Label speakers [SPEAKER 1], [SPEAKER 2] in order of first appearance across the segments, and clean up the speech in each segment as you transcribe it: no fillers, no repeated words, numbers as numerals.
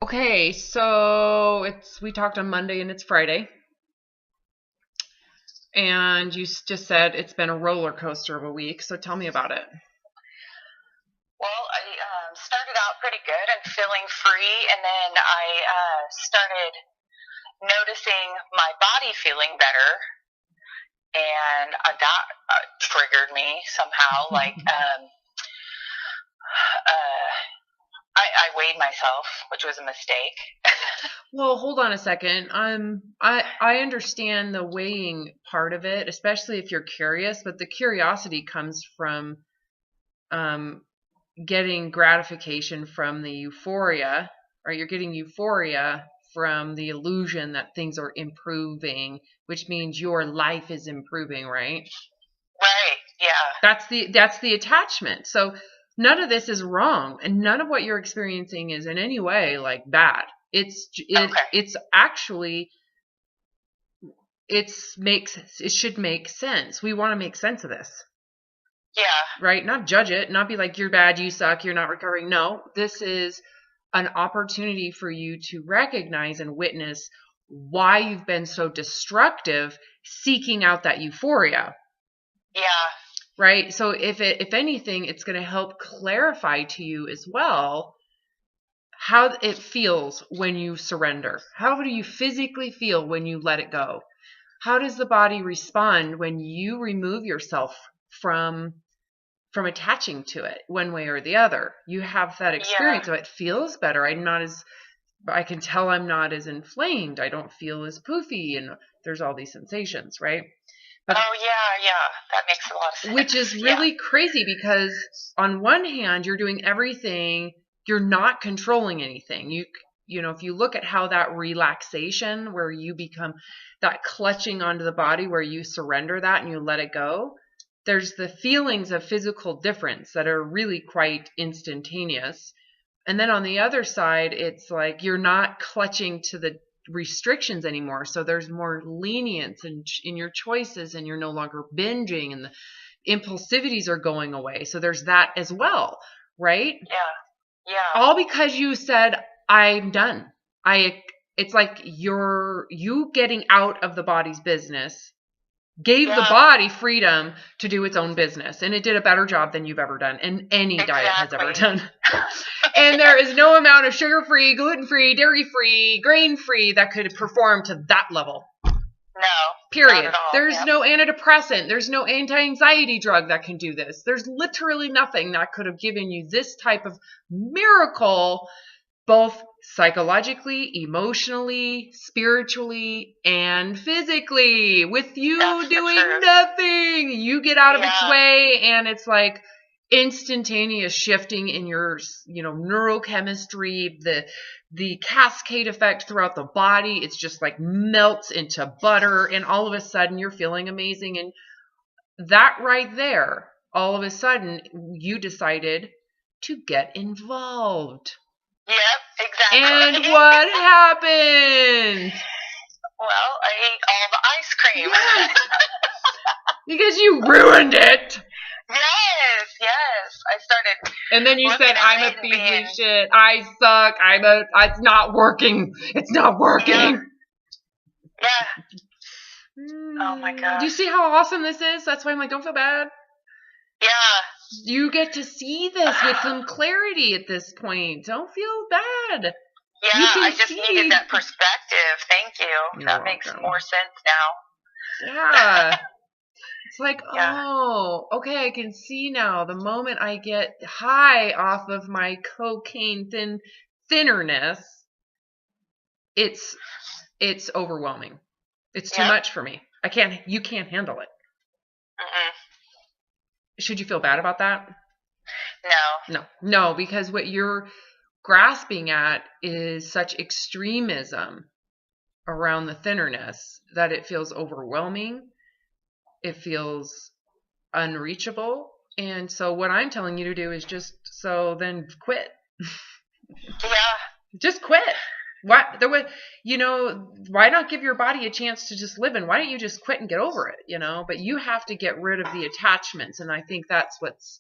[SPEAKER 1] Okay, so we talked on Monday and it's Friday, and you just said it's been a roller coaster of a week. So tell me about it.
[SPEAKER 2] Well, I started out pretty good and feeling free, and then I started noticing my body feeling better, and that triggered me somehow. Uh, I weighed myself, which was a mistake.
[SPEAKER 1] Well, hold on a second. I understand the weighing part of it, especially if you're curious, but the curiosity comes from um getting gratification from the euphoria, right? You're getting euphoria from the illusion that things are improving, which means your life is improving, right?
[SPEAKER 2] Right, yeah.
[SPEAKER 1] That's the attachment. So none of this is wrong, and none of what you're experiencing is in any way like bad.
[SPEAKER 2] Okay.
[SPEAKER 1] It's actually it should make sense. We want to make sense of this,
[SPEAKER 2] Yeah.
[SPEAKER 1] right? Not judge it, not be like you're bad, you suck, you're not recovering. No, this is an opportunity for you to recognize and witness why you've been so destructive seeking out that euphoria.
[SPEAKER 2] Yeah.
[SPEAKER 1] Right? So if anything, it's going to help clarify to you as well how it feels when you surrender. How do you physically feel when you let it go? How does the body respond when you remove yourself from attaching to it one way or the other? You have that
[SPEAKER 2] Yeah.
[SPEAKER 1] experience, so it feels better. I can tell I'm not as inflamed. I don't feel as poofy, and there's all these sensations, right? But
[SPEAKER 2] Oh, yeah, yeah. That makes a lot of sense.
[SPEAKER 1] which is
[SPEAKER 2] Yeah.
[SPEAKER 1] really crazy because on one hand you're doing everything, you're not controlling anything. You know, if you look at how that relaxation where you become that clutching onto the body, where you surrender that and you let it go, there's the feelings of physical difference that are really quite instantaneous. And then on the other side, it's like you're not clutching to the restrictions anymore. So there's more lenience in your choices, and you're no longer binging, and the impulsivities are going away. So there's that as well, right?
[SPEAKER 2] Yeah. Yeah.
[SPEAKER 1] All because you said, I'm done. It's like you getting out of the body's business gave the
[SPEAKER 2] Yeah.
[SPEAKER 1] body freedom to do its own business, and it did a better job than you've ever done, and any diet has ever
[SPEAKER 2] Exactly.
[SPEAKER 1] done. And there is no amount of sugar-free, gluten-free, dairy-free, grain-free that could perform to that level.
[SPEAKER 2] No, not
[SPEAKER 1] Period.
[SPEAKER 2] at all.
[SPEAKER 1] There's
[SPEAKER 2] Yep.
[SPEAKER 1] no antidepressant. There's no anti-anxiety drug that can do this. There's literally nothing that could have given you this type of miracle, both psychologically, emotionally, spiritually, and physically. With you
[SPEAKER 2] That's the
[SPEAKER 1] doing
[SPEAKER 2] truth.
[SPEAKER 1] nothing, you get out of its
[SPEAKER 2] Yeah.
[SPEAKER 1] way, and it's like instantaneous shifting in your, neurochemistry, the cascade effect throughout the body. It's just like melts into butter, and all of a sudden you're feeling amazing. And that right there, all of a sudden you decided to get involved.
[SPEAKER 2] Yep,
[SPEAKER 1] And
[SPEAKER 2] exactly.
[SPEAKER 1] what happened?
[SPEAKER 2] Well, I ate all the ice cream.
[SPEAKER 1] Yes, because you ruined it.
[SPEAKER 2] Yes. I started
[SPEAKER 1] And then you
[SPEAKER 2] looking
[SPEAKER 1] said,
[SPEAKER 2] at
[SPEAKER 1] I'm a
[SPEAKER 2] it and
[SPEAKER 1] piece
[SPEAKER 2] being,
[SPEAKER 1] of shit. I suck. It's not working. It's not
[SPEAKER 2] yeah,
[SPEAKER 1] working.
[SPEAKER 2] yeah. Oh my
[SPEAKER 1] Do you
[SPEAKER 2] gosh.
[SPEAKER 1] see how awesome this is? That's why I'm like, don't feel bad.
[SPEAKER 2] Yeah.
[SPEAKER 1] You get to see this with some clarity at this point. Don't feel bad. You
[SPEAKER 2] Yeah,
[SPEAKER 1] can
[SPEAKER 2] I just needed
[SPEAKER 1] see.
[SPEAKER 2] that perspective. Thank you.
[SPEAKER 1] You're
[SPEAKER 2] That makes
[SPEAKER 1] welcome.
[SPEAKER 2] more sense now.
[SPEAKER 1] Yeah. It's like,
[SPEAKER 2] Yeah.
[SPEAKER 1] oh, okay, I can see now. The moment I get high off of my cocaine thinnerness, it's overwhelming. It's too
[SPEAKER 2] Yep.
[SPEAKER 1] much for me. You can't handle it.
[SPEAKER 2] Mm-mm.
[SPEAKER 1] Should you feel bad about that?
[SPEAKER 2] No.
[SPEAKER 1] No, because what you're grasping at is such extremism around the thinnerness that it feels overwhelming. It feels unreachable. And so what I'm telling you to do is then quit.
[SPEAKER 2] Yeah.
[SPEAKER 1] Just quit. Why not give your body a chance to just live, and why don't you just quit and get over it, But you have to get rid of the attachments, and I think that's what's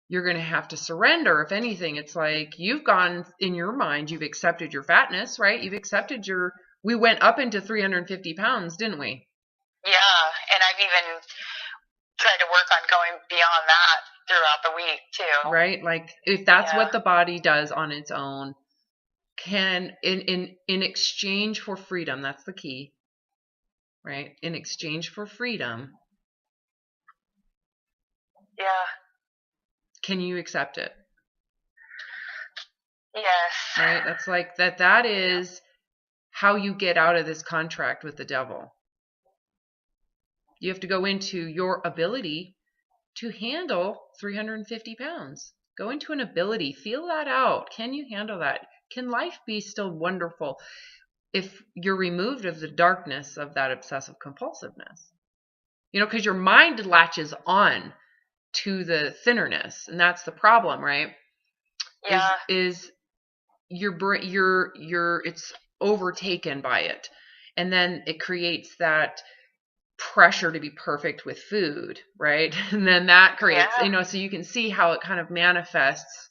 [SPEAKER 1] you're going to have to surrender. If anything, it's like you've gone in your mind, you've accepted your fatness, right? You've accepted we went up into 350 pounds, didn't we?
[SPEAKER 2] Yeah. And I've even tried to work on going beyond that throughout the week too.
[SPEAKER 1] Right? Like if that's what the body does on its own, can in exchange for freedom, that's the key, right? In exchange for freedom, can you accept it?
[SPEAKER 2] Yes.
[SPEAKER 1] Right? That's like that is how you get out of this contract with the devil. You have to go into your ability to handle 350 pounds. Go into an ability, feel that out. Can you handle that? Can life be still wonderful if you're removed of the darkness of that obsessive compulsiveness? You know, because your mind latches on to the thinnerness, and that's the problem, right?
[SPEAKER 2] Yeah.
[SPEAKER 1] Is it's overtaken by it, and then it creates that pressure to be perfect with food, right? And then that creates, so you can see how it kind of manifests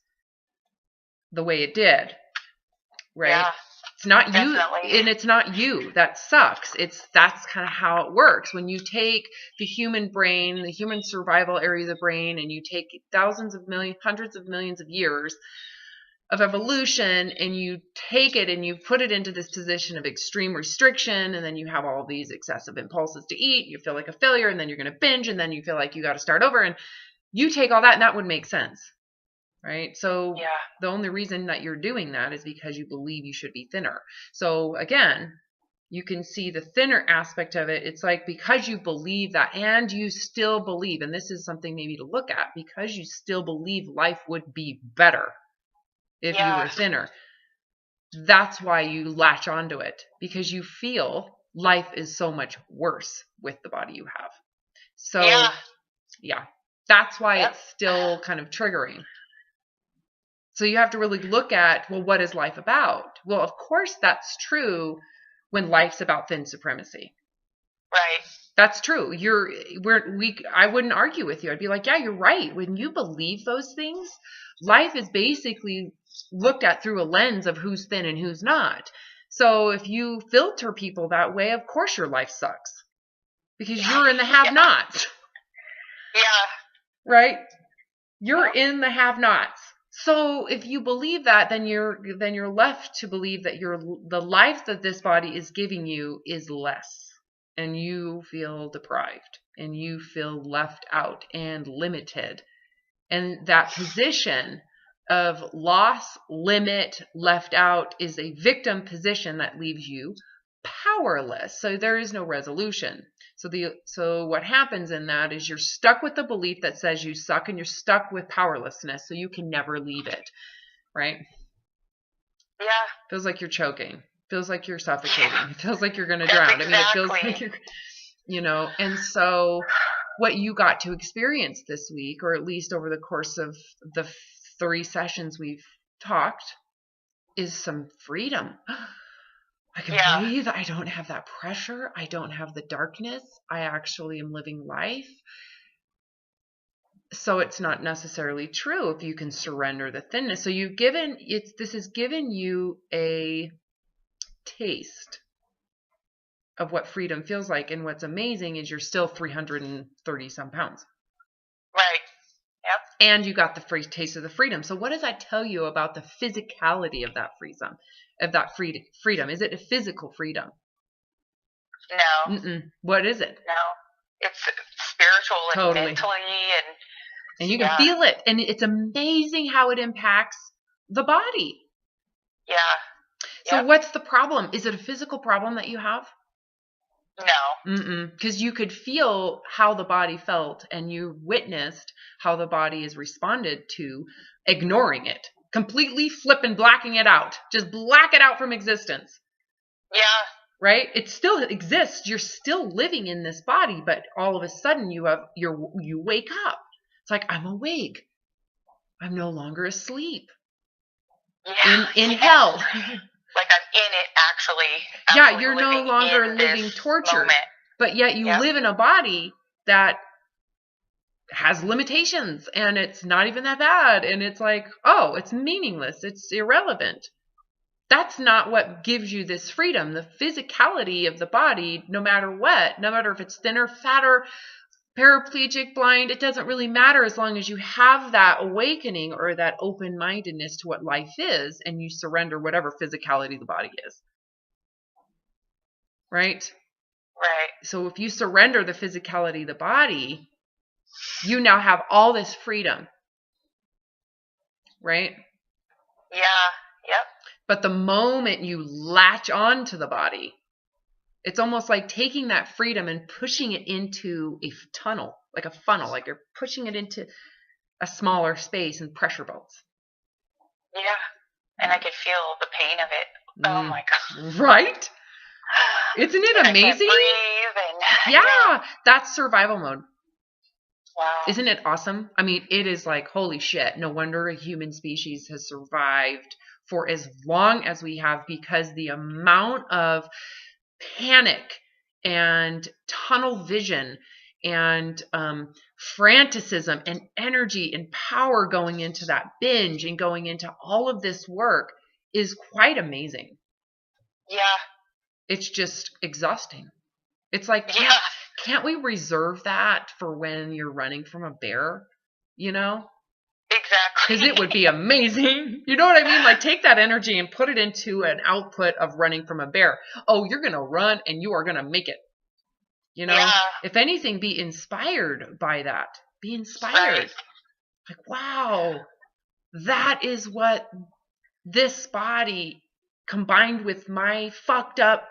[SPEAKER 1] the way it did, right? Yeah, it's not definitely. You, and it's not you that sucks. That's kind of how it works. When you take the human brain, the human survival area of the brain, and you take hundreds of millions of years of evolution, and you take it and you put it into this position of extreme restriction, and then you have all these excessive impulses to eat, you feel like a failure, and then you're going to binge, and then you feel like you got to start over, and you take all that, and that would make sense, right? So the only reason that you're doing that is because you believe you should be thinner. So again, you can see the thinner aspect of it. It's like, because you believe that, and you still believe, and this is something maybe to look at, because you still believe life would be better if you were thinner. That's why you latch onto it, because you feel life is so much worse with the body you have. So that's why it's still kind of triggering. So you have to really look at, well, what is life about? Well, of course that's true when life's about thin supremacy.
[SPEAKER 2] Right.
[SPEAKER 1] That's true. I wouldn't argue with you. I'd be like, yeah, you're right. When you believe those things, life is basically looked at through a lens of who's thin and who's not. So if you filter people that way, of course your life sucks, because you're in the have-nots.
[SPEAKER 2] Yeah.
[SPEAKER 1] Right? You're in the have-nots. So if you believe that, then you're left to believe that the life that this body is giving you is less, and you feel deprived, and you feel left out and limited. And that position of loss, limit, left out is a victim position that leaves you powerless. So there is no resolution. So what happens in that is you're stuck with the belief that says you suck, and you're stuck with powerlessness, so you can never leave it, right? Yeah. Feels like you're choking. Feels like you're suffocating. It feels like you're going to drown.
[SPEAKER 2] Exactly.
[SPEAKER 1] I mean, it feels like you're, and so what you got to experience this week, or at least over the course of the 3 sessions we've talked, is some freedom. I can breathe. I don't have that pressure. I don't have the darkness. I actually am living life. So it's not necessarily true if you can surrender the thinness. So this has given you a taste of what freedom feels like. And what's amazing is you're still 330 some pounds.
[SPEAKER 2] Right. Yep.
[SPEAKER 1] And you got the free taste of the freedom. So what does that tell you about the physicality of that freedom? Freedom? Is it a physical freedom?
[SPEAKER 2] No.
[SPEAKER 1] Mm-mm. What is it?
[SPEAKER 2] No. It's spiritual and mentally,
[SPEAKER 1] and you can feel it. And it's amazing how it impacts the body.
[SPEAKER 2] Yeah.
[SPEAKER 1] So what's the problem? Is it a physical problem that you have?
[SPEAKER 2] No.
[SPEAKER 1] Because you could feel how the body felt, and you witnessed how the body is responded to ignoring it, completely flipping, blacking it out. Just black it out from existence.
[SPEAKER 2] Yeah.
[SPEAKER 1] Right? It still exists. You're still living in this body, but all of a sudden you wake up. It's like, I'm awake. I'm no longer asleep.
[SPEAKER 2] Yeah.
[SPEAKER 1] In hell.
[SPEAKER 2] Like I'm in it, actually
[SPEAKER 1] you're no longer living torture,
[SPEAKER 2] moment.
[SPEAKER 1] But yet you live in a body that has limitations and it's not even that bad. And it's like, oh, it's meaningless. It's irrelevant. That's not what gives you this freedom. The physicality of the body, no matter what, no matter if it's thinner, fatter, paraplegic, blind, it doesn't really matter as long as you have that awakening or that open-mindedness to what life is and you surrender whatever physicality the body is. Right?
[SPEAKER 2] Right.
[SPEAKER 1] So if you surrender the physicality of the body, you now have all this freedom. Right?
[SPEAKER 2] Yeah. Yep.
[SPEAKER 1] But the moment you latch on to the body, it's almost like taking that freedom and pushing it into a tunnel, like a funnel, like you're pushing it into a smaller space and pressure belts.
[SPEAKER 2] Yeah. And I could feel the pain of it. Oh my God.
[SPEAKER 1] Right? Isn't it
[SPEAKER 2] and
[SPEAKER 1] amazing?
[SPEAKER 2] I can't breathe and
[SPEAKER 1] yeah, that's survival mode.
[SPEAKER 2] Wow.
[SPEAKER 1] Isn't it awesome? I mean, it is like, holy shit, no wonder a human species has survived for as long as we have, because the amount of panic and tunnel vision and franticism and energy and power going into that binge and going into all of this work is quite amazing.
[SPEAKER 2] Yeah.
[SPEAKER 1] It's just exhausting. It's like, can't we reserve that for when you're running from a bear? You know?
[SPEAKER 2] Exactly.
[SPEAKER 1] Because it would be amazing. You know what I mean? Like, take that energy and put it into an output of running from a bear. Oh, you're going to run and you are going to make it. You know?
[SPEAKER 2] Yeah.
[SPEAKER 1] If anything, be inspired by that. Be inspired.
[SPEAKER 2] Right.
[SPEAKER 1] Like, wow, that is what this body combined with my fucked up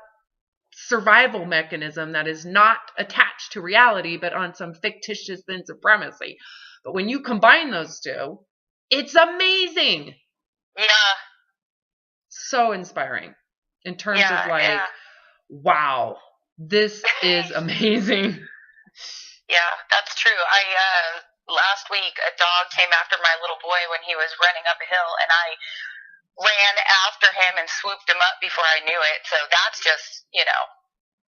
[SPEAKER 1] survival mechanism that is not attached to reality, but on some fictitious thin supremacy. But when you combine those two, it's amazing.
[SPEAKER 2] Yeah.
[SPEAKER 1] So inspiring in terms of like, wow, this is amazing.
[SPEAKER 2] Yeah, that's true. Last week a dog came after my little boy when he was running up a hill, and I ran after him and swooped him up before I knew it. So that's just,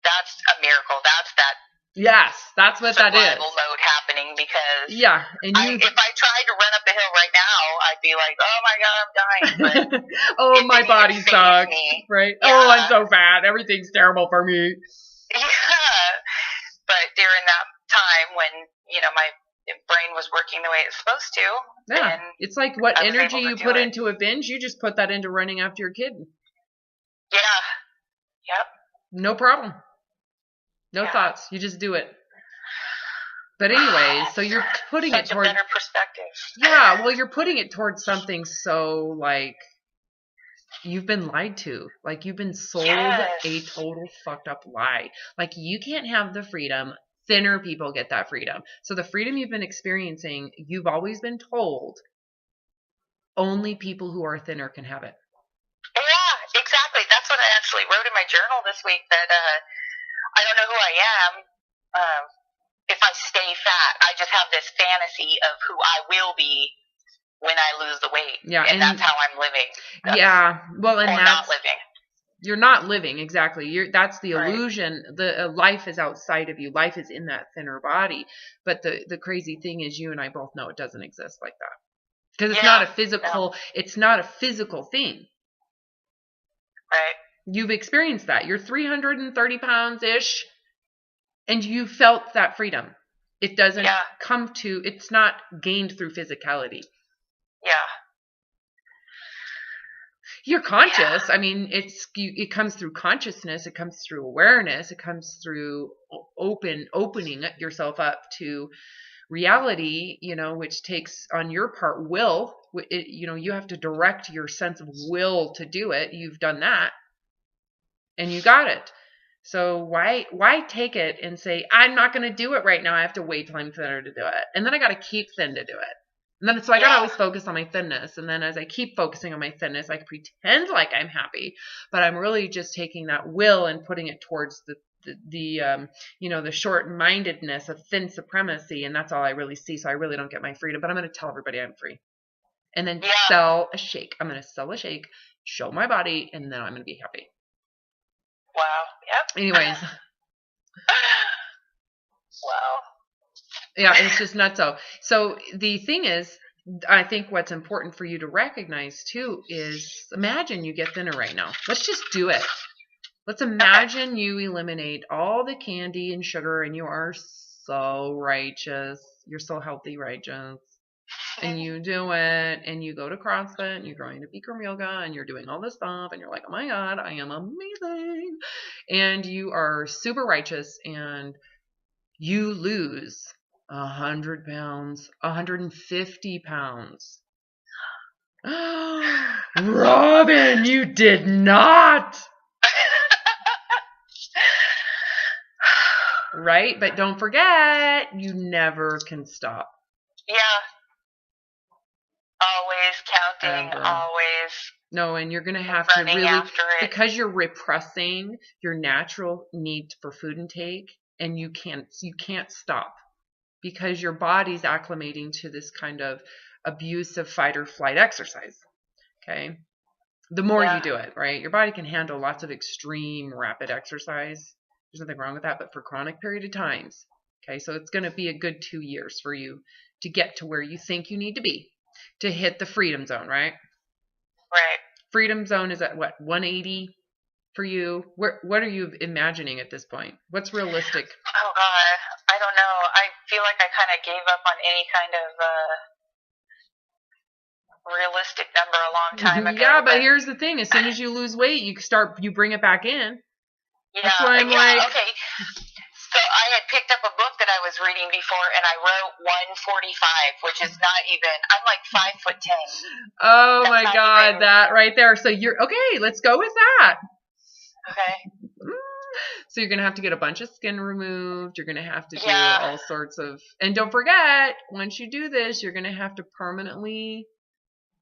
[SPEAKER 2] that's a miracle. That's that.
[SPEAKER 1] Yes, that's what that is.
[SPEAKER 2] Survival mode happening, because
[SPEAKER 1] and
[SPEAKER 2] if I tried to run up the hill right now, I'd be like, oh my God, I'm dying. But
[SPEAKER 1] oh, my body sucks. Right? Yeah. Oh, I'm so fat. Everything's terrible for me.
[SPEAKER 2] Yeah. But during that time when, my brain was working the way it's supposed to.
[SPEAKER 1] Yeah. It's like what energy you put into a binge, you just put that into running after your kid.
[SPEAKER 2] Yeah. Yep.
[SPEAKER 1] No problem. No thoughts. You just do it. But anyways, so you're putting it towards...
[SPEAKER 2] a better perspective.
[SPEAKER 1] Yeah, well, you're putting it towards something so, like, you've been lied to. Like, you've been sold a total fucked up lie. Like, you can't have the freedom. Thinner people get that freedom. So the freedom you've been experiencing, you've always been told only people who are thinner can have it.
[SPEAKER 2] Yeah, exactly. That's what I actually wrote in my journal this week, that I don't know who I am if I stay fat. I just have this fantasy of who I will be when I lose the weight. Yeah, and that's how I'm living.
[SPEAKER 1] Well, and that's
[SPEAKER 2] not living.
[SPEAKER 1] You're not living, exactly. That's the illusion. The life is outside of you. Life is in that thinner body. But the crazy thing is, you and I both know it doesn't exist like that, because it's not a physical. It's not a physical thing.
[SPEAKER 2] Right.
[SPEAKER 1] You've experienced that. You're 330 pounds ish, and you felt that freedom. It doesn't come to. It's not gained through physicality.
[SPEAKER 2] Yeah.
[SPEAKER 1] You're conscious. I mean, it comes through consciousness. It comes through awareness. It comes through opening yourself up to reality, which takes on your part will. You have to direct your sense of will to do it. You've done that, and you got it. So why take it and say, I'm not going to do it right now. I have to wait till I'm thinner to do it, and then I got to keep thin to do it. And then, so I got to always focus on my thinness. And then as I keep focusing on my thinness, I can pretend like I'm happy, but I'm really just taking that will and putting it towards the short-mindedness of thin supremacy. And that's all I really see. So I really don't get my freedom, but I'm going to tell everybody I'm free, and then sell a shake. I'm going to sell a shake, show my body, and then I'm going to be happy.
[SPEAKER 2] Wow. Yep.
[SPEAKER 1] Anyways.
[SPEAKER 2] Wow.
[SPEAKER 1] Yeah, it's just nutso. So the thing is, I think what's important for you to recognize too is imagine you get thinner right now. Let's just do it. Let's imagine you eliminate all the candy and sugar and you are so righteous. You're so healthy, righteous. And you do it and you go to CrossFit and you're going to Bikram yoga and you're doing all this stuff and you're like, oh my God, I am amazing. And you are super righteous and you lose 100 pounds, 150 pounds. Robin, you did not. Right? But don't forget, you never can stop.
[SPEAKER 2] Yeah. Always counting,
[SPEAKER 1] Ever.
[SPEAKER 2] always.
[SPEAKER 1] No, and you're going to have to really, because you're repressing your natural need for food intake, and you can't stop because your body's acclimating to this kind of abusive fight or flight exercise. Okay. The more you do it, right? Your body can handle lots of extreme rapid exercise. There's nothing wrong with that, but for chronic period of times. Okay. So it's going to be a good 2 years for you to get to where you think you need to be to hit the freedom zone, right?
[SPEAKER 2] Right.
[SPEAKER 1] Freedom zone is at what, 180 for you? What are you imagining at this point? What's realistic?
[SPEAKER 2] Oh God, I don't know. I feel like I kind of gave up on any kind of realistic number a long time ago.
[SPEAKER 1] Yeah, but here's the thing: as soon as you lose weight, you bring it back in.
[SPEAKER 2] Yeah.
[SPEAKER 1] That's why I'm like,
[SPEAKER 2] okay. So I had picked up a book that I was reading before, and I wrote 145, which is not even. I'm like 5'10".
[SPEAKER 1] Oh my God, that right there. So you're okay. Let's go with that.
[SPEAKER 2] Okay.
[SPEAKER 1] So you're gonna have to get a bunch of skin removed. You're gonna have to do all sorts of, and don't forget, once you do this, you're gonna have to permanently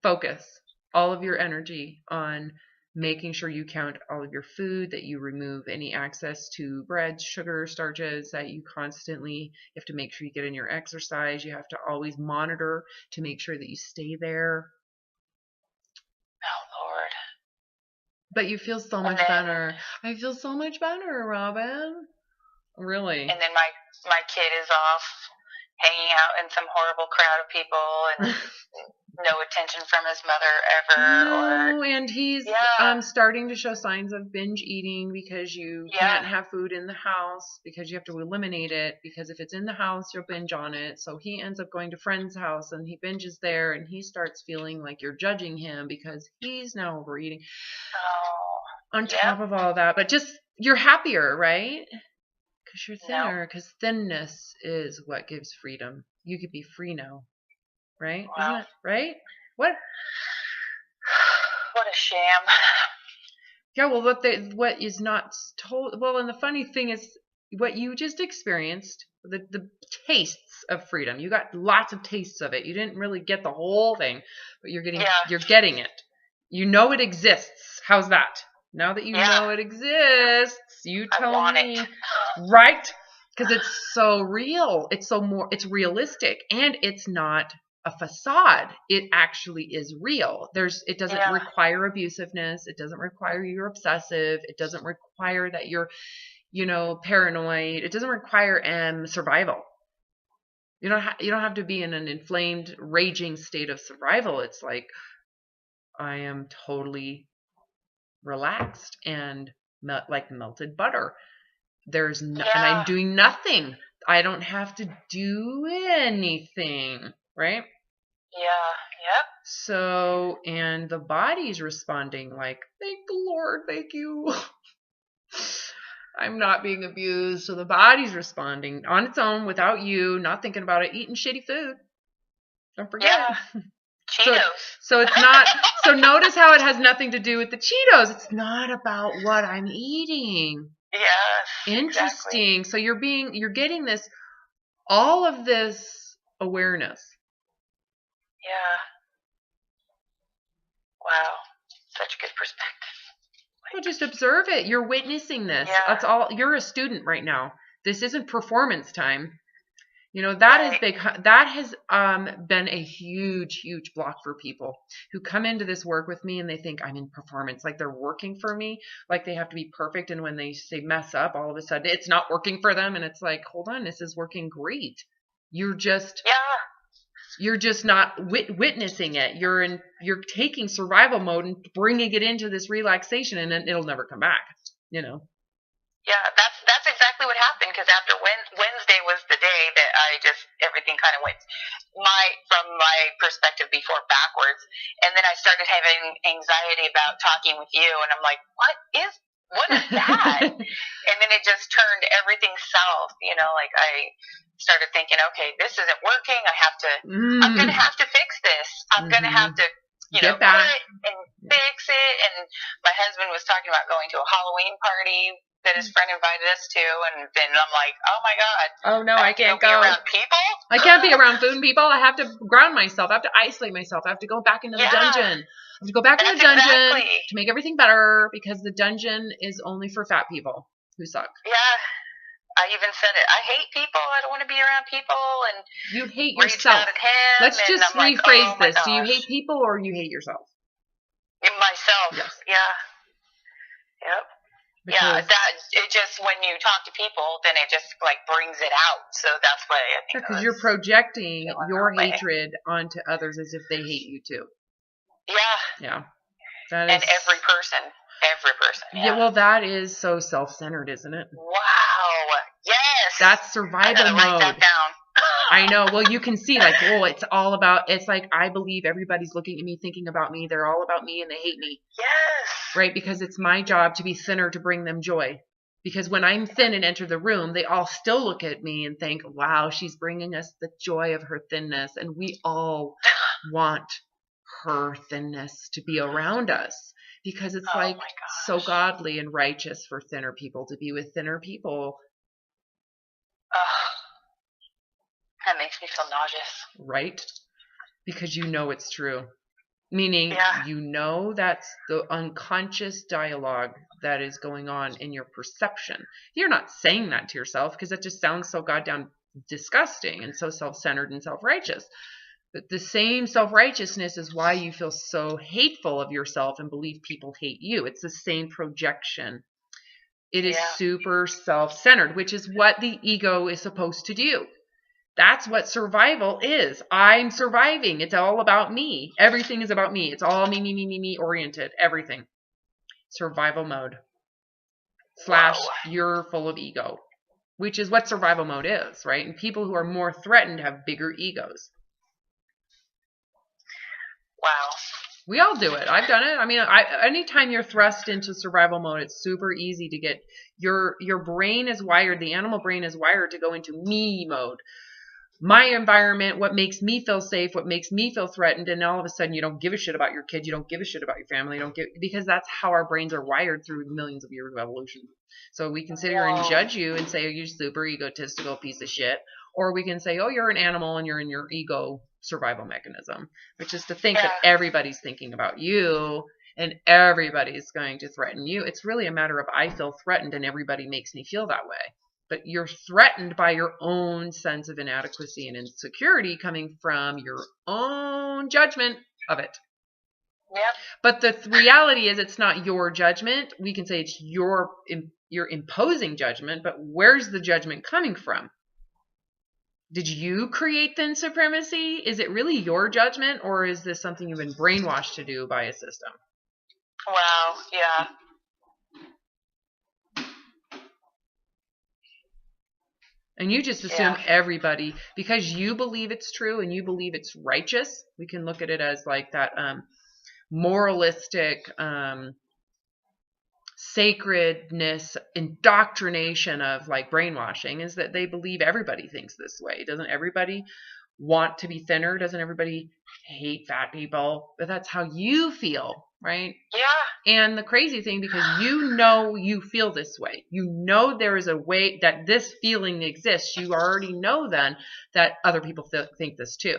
[SPEAKER 1] focus all of your energy on making sure you count all of your food, that you remove any access to breads, sugar, starches, that you have to make sure you get in your exercise. You have to always monitor to make sure that you stay there.
[SPEAKER 2] Oh, Lord.
[SPEAKER 1] But you feel so much better. I feel so much better, Robin. Really.
[SPEAKER 2] And then my kid is off hanging out in some horrible crowd of people and no attention from his mother ever.
[SPEAKER 1] And he's starting to show signs of binge eating because you can't have food in the house because you have to eliminate it, because if it's in the house, you'll binge on it. So he ends up going to friend's house and he binges there and he starts feeling like you're judging him because he's now overeating.
[SPEAKER 2] Oh,
[SPEAKER 1] on top of all that. But just, you're happier, right? Because you're thinner, because thinness is what gives freedom. You could be free now. Right?
[SPEAKER 2] Wow.
[SPEAKER 1] Isn't it? Right? What?
[SPEAKER 2] What a sham.
[SPEAKER 1] Yeah, well, what is not told. Well, and the funny thing is, what you just experienced, the tastes of freedom. You got lots of tastes of it. You didn't really get the whole thing, but you're getting it. You know it exists. How's that? Now that you know it exists, you tell me, right? Because it's so real. It's realistic, and it's not a facade. It actually is real. It doesn't require abusiveness. It doesn't require you're obsessive. It doesn't require that you're, paranoid. It doesn't require survival. You don't have to be in an inflamed, raging state of survival. It's like, I am totally relaxed and like melted butter. And I'm doing nothing. I don't have to do anything, right?
[SPEAKER 2] Yeah, yep.
[SPEAKER 1] So, and the body's responding like, thank the Lord, thank you. I'm not being abused. So the body's responding on its own without you, not thinking about it, eating shitty food. Don't forget.
[SPEAKER 2] Yeah. Cheetos.
[SPEAKER 1] So it's not, so notice how it has nothing to do with the Cheetos. It's not about what I'm eating.
[SPEAKER 2] Yes.
[SPEAKER 1] Interesting.
[SPEAKER 2] Exactly.
[SPEAKER 1] So you're getting all of this awareness.
[SPEAKER 2] Yeah. Wow. Such good perspective.
[SPEAKER 1] Well, just observe it. You're witnessing this.
[SPEAKER 2] Yeah.
[SPEAKER 1] That's all. You're a student right now. This isn't performance time. That has been a huge, huge block for people who come into this work with me and they think I'm in performance, like they're working for me, like they have to be perfect. And when they mess up, all of a sudden it's not working for them. And it's like, hold on, this is working great. You're just not witnessing it. You're taking survival mode and bringing it into this relaxation, and then it'll never come back.
[SPEAKER 2] Yeah, that's exactly what happened, because after Wednesday was the day that everything kind of went from my perspective before backwards, and then I started having anxiety about talking with you, and I'm like, what is that? And then it just turned everything south, like I started thinking, okay, this isn't working. I'm going to have to fix this. I'm going to have to,
[SPEAKER 1] Get back.
[SPEAKER 2] quit and fix it. And my husband was talking about going to a Halloween party that his friend invited us to. And then I'm like, oh my God.
[SPEAKER 1] Oh no, I can't go.
[SPEAKER 2] Be around people?
[SPEAKER 1] I can't be around food and people. I have to ground myself. I have to isolate myself. I have to go back into the dungeon. I have to go back to the dungeon to make everything better, because the dungeon is only for fat people who suck.
[SPEAKER 2] Yeah. I even said it. I hate people. I don't want to be around people. And
[SPEAKER 1] you hate yourself. Let's just rephrase this. Do you hate people or you hate yourself?
[SPEAKER 2] Myself.
[SPEAKER 1] Yes.
[SPEAKER 2] Yeah. Yep. Because it just, when you talk to people, then it just brings it out. So that's why I think.
[SPEAKER 1] Because you're projecting your hatred onto others as if they hate you too.
[SPEAKER 2] Yeah.
[SPEAKER 1] That
[SPEAKER 2] is, and every person.
[SPEAKER 1] Yeah, well, that is so self-centered, isn't it?
[SPEAKER 2] Wow. Yes.
[SPEAKER 1] That's survival mode.
[SPEAKER 2] Write that down.
[SPEAKER 1] I know. Well, you can see, it's all about, it's like, I believe everybody's looking at me, thinking about me. They're all about me and they hate me.
[SPEAKER 2] Yes.
[SPEAKER 1] Right? Because it's my job to be thinner to bring them joy. Because when I'm thin and enter the room, they all still look at me and think, wow, she's bringing us the joy of her thinness. And we all want her thinness to be around us. Because it's so godly and righteous for thinner people to be with thinner people.
[SPEAKER 2] That makes me feel nauseous.
[SPEAKER 1] Right? Because you know it's true. Meaning, you know that's the unconscious dialogue that is going on in your perception. You're not saying that to yourself, because that just sounds so goddamn disgusting and so self-centered and self-righteous. But the same self-righteousness is why you feel so hateful of yourself and believe people hate you. It's the same projection. It is super self-centered, which is what the ego is supposed to do. That's what survival is. I'm surviving. It's all about me. Everything is about me. It's all me oriented. Everything. Survival mode. / you're full of ego, which is what survival mode is, right? And people who are more threatened have bigger egos.
[SPEAKER 2] Wow.
[SPEAKER 1] We all do it. I've done it. I mean, anytime you're thrust into survival mode, it's super easy to get your brain is wired. The animal brain is wired to go into me mode. My environment, what makes me feel safe, what makes me feel threatened, and all of a sudden you don't give a shit about your kids, you don't give a shit about your family, because that's how our brains are wired through millions of years of evolution. So we can sit here and judge you and say, oh, you're super egotistical piece of shit, or we can say, oh, you're an animal and you're in your ego survival mechanism, which is to think that everybody's thinking about you and everybody's going to threaten you. It's really a matter of I feel threatened and everybody makes me feel that way. But you're threatened by your own sense of inadequacy and insecurity coming from your own judgment of it.
[SPEAKER 2] Yep.
[SPEAKER 1] But the reality is it's not your judgment. We can say it's your imposing judgment, but where's the judgment coming from? Did you create thin supremacy? Is it really your judgment, or is this something you've been brainwashed to do by a system?
[SPEAKER 2] Wow, yeah.
[SPEAKER 1] And you just assume everybody, because you believe it's true and you believe it's righteous. We can look at it as like that moralistic sacredness indoctrination of like brainwashing, is that they believe everybody thinks this way. Doesn't everybody want to be thinner? Doesn't everybody hate fat people? But that's how you feel, right?
[SPEAKER 2] Yeah.
[SPEAKER 1] And the crazy thing, because you know you feel this way, you know there is a way that this feeling exists, you already know then that other people think this too.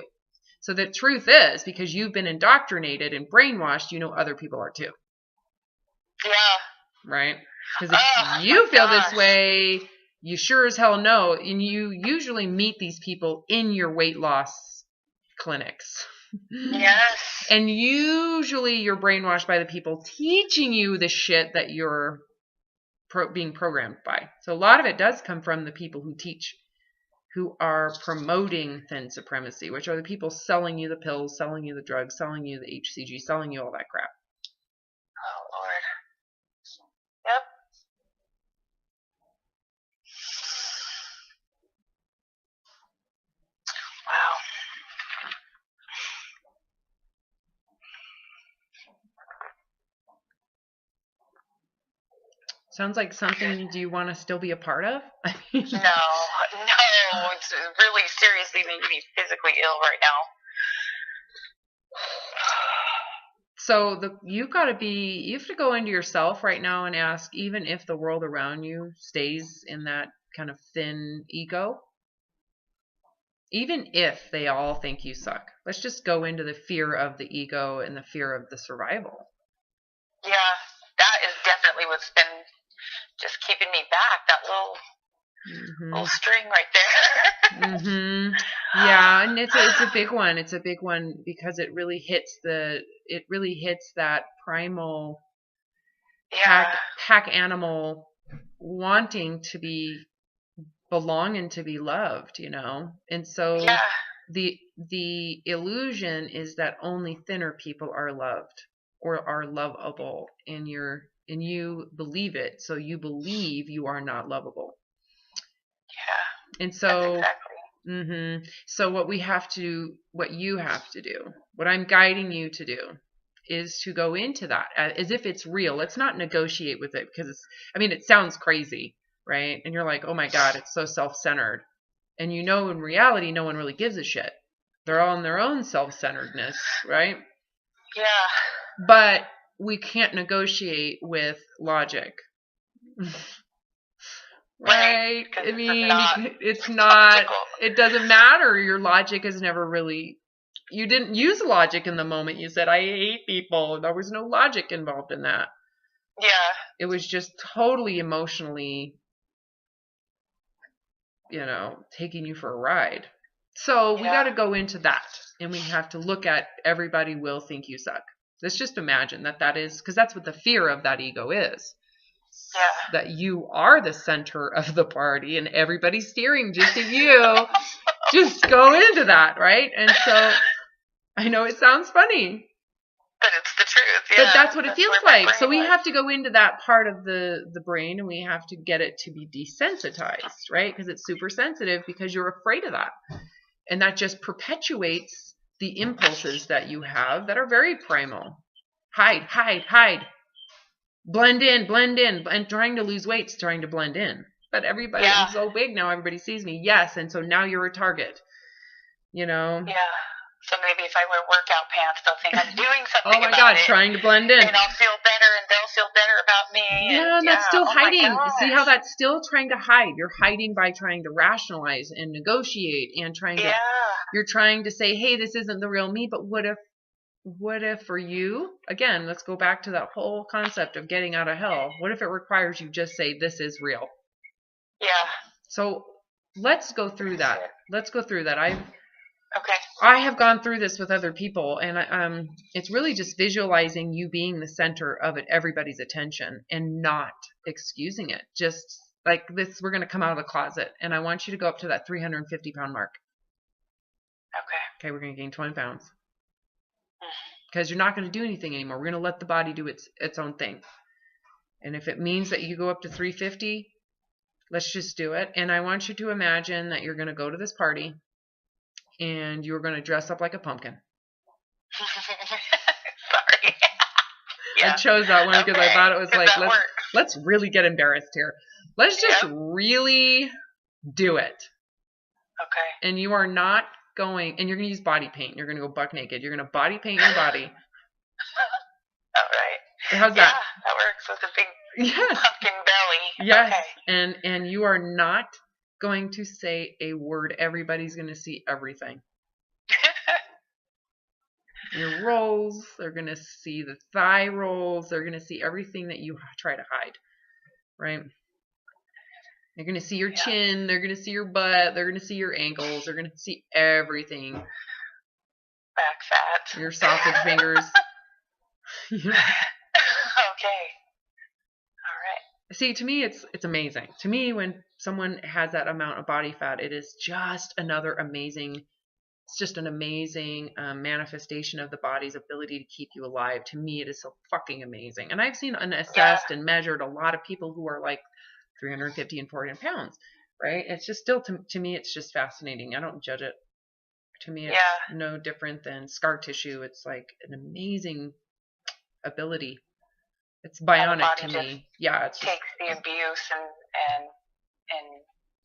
[SPEAKER 1] So the truth is, because you've been indoctrinated and brainwashed, you know other people are too.
[SPEAKER 2] Yeah.
[SPEAKER 1] Right? Because if you feel this way, you sure as hell know, and you usually meet these people in your weight loss clinics.
[SPEAKER 2] Yes.
[SPEAKER 1] And usually you're brainwashed by the people teaching you the shit that you're being programmed by. So a lot of it does come from the people who teach, who are promoting thin supremacy, which are the people selling you the pills, selling you the drugs, selling you the HCG, selling you all that crap.
[SPEAKER 2] Oh, Lord. Yep. Wow.
[SPEAKER 1] Sounds like something do you want to still be a part of? I mean,
[SPEAKER 2] No, it's really seriously making me physically ill right now.
[SPEAKER 1] So you have to go into yourself right now and ask, even if the world around you stays in that kind of thin ego, even if they all think you suck, let's just go into the fear of the ego and the fear of the survival.
[SPEAKER 2] Yeah, that is definitely what's been just keeping me back. That little string right there.
[SPEAKER 1] Yeah, and it's a big one. It's a big one because it really hits that primal pack animal wanting to belong and to be loved, And so the illusion is that only thinner people are loved or are lovable, and you believe it, so you believe you are not lovable.
[SPEAKER 2] Yeah.
[SPEAKER 1] And so
[SPEAKER 2] exactly.
[SPEAKER 1] So what you have to do, what I'm guiding you to do, is to go into that as if it's real. Let's not negotiate with it because it sounds crazy, right? And you're like, oh my God, it's so self-centered. And in reality, no one really gives a shit. They're all in their own self-centeredness, right?
[SPEAKER 2] Yeah.
[SPEAKER 1] But we can't negotiate with logic. Right? It's not, it doesn't matter. Your logic is never really, you didn't use logic in the moment. You said, I hate people. There was no logic involved in that.
[SPEAKER 2] Yeah.
[SPEAKER 1] It was just totally emotionally, taking you for a ride. So we got to go into that, and we have to look at everybody will think you suck. Let's just imagine that is, because that's what the fear of that ego is.
[SPEAKER 2] Yeah.
[SPEAKER 1] That you are the center of the party and everybody's steering just at you. Just go into that, right? And so I know it sounds funny,
[SPEAKER 2] but it's the truth.
[SPEAKER 1] But that's what it feels like. So we have to go into that part of the brain, and we have to get it to be desensitized, right? Because it's super sensitive because you're afraid of that. And that just perpetuates the impulses that you have that are very primal. Hide, hide, hide. Blend in. And trying to lose weight's trying to blend in. But everybody, I'm so big now, everybody sees me. Yes, and so now you're a target.
[SPEAKER 2] Yeah. So maybe if I wear workout pants, they'll think I'm doing something
[SPEAKER 1] oh my God, trying to blend in.
[SPEAKER 2] And I'll feel better, and they'll feel better about me.
[SPEAKER 1] Yeah, and that's still hiding. See how that's still trying to hide? You're hiding by trying to rationalize and negotiate and trying to, you're trying to say, hey, this isn't the real me, but what if for you, again, let's go back to that whole concept of getting out of hell. What if it requires you just say, this is real?
[SPEAKER 2] Yeah.
[SPEAKER 1] So let's go through that.
[SPEAKER 2] Okay.
[SPEAKER 1] I have gone through this with other people, and it's really just visualizing you being the center of it, everybody's attention, and not excusing it. Just like this, we're going to come out of the closet, and I want you to go up to that 350-pound mark. Okay, we're going to gain 20 pounds. Because you're not going to do anything anymore. We're going to let the body do its own thing. And if it means that you go up to 350, let's just do it. And I want you to imagine that you're going to go to this party, and you're going to dress up like a pumpkin.
[SPEAKER 2] Sorry.
[SPEAKER 1] I chose that one because I thought it was like, let's really get embarrassed here. Let's just really do it.
[SPEAKER 2] Okay.
[SPEAKER 1] And you are not going, and you're going to use body paint. You're going to go buck naked. You're going to body paint your body.
[SPEAKER 2] All right.
[SPEAKER 1] How's that?
[SPEAKER 2] Yeah, that works with a big pumpkin belly.
[SPEAKER 1] Yes.
[SPEAKER 2] Okay.
[SPEAKER 1] And you are not going to say a word. Everybody's going to see everything. Your rolls, they're going to see the thigh rolls, they're going to see everything that you try to hide, right? They're going to see your chin, they're going to see your butt, they're going to see your ankles, they're going to see everything.
[SPEAKER 2] Back fat.
[SPEAKER 1] Your sausage fingers.
[SPEAKER 2] Okay. All right.
[SPEAKER 1] See, to me, it's amazing. To me, when someone has that amount of body fat, it is just another amazing. It's just an amazing manifestation of the body's ability to keep you alive. To me, it is so fucking amazing. And I've seen and assessed and measured a lot of people who are like 350 and 400 pounds, right? It's just still, to me, it's just fascinating. I don't judge it. To me, it's no different than scar tissue. It's like an amazing ability. It's bionic to me. Yeah, it's
[SPEAKER 2] takes the abuse and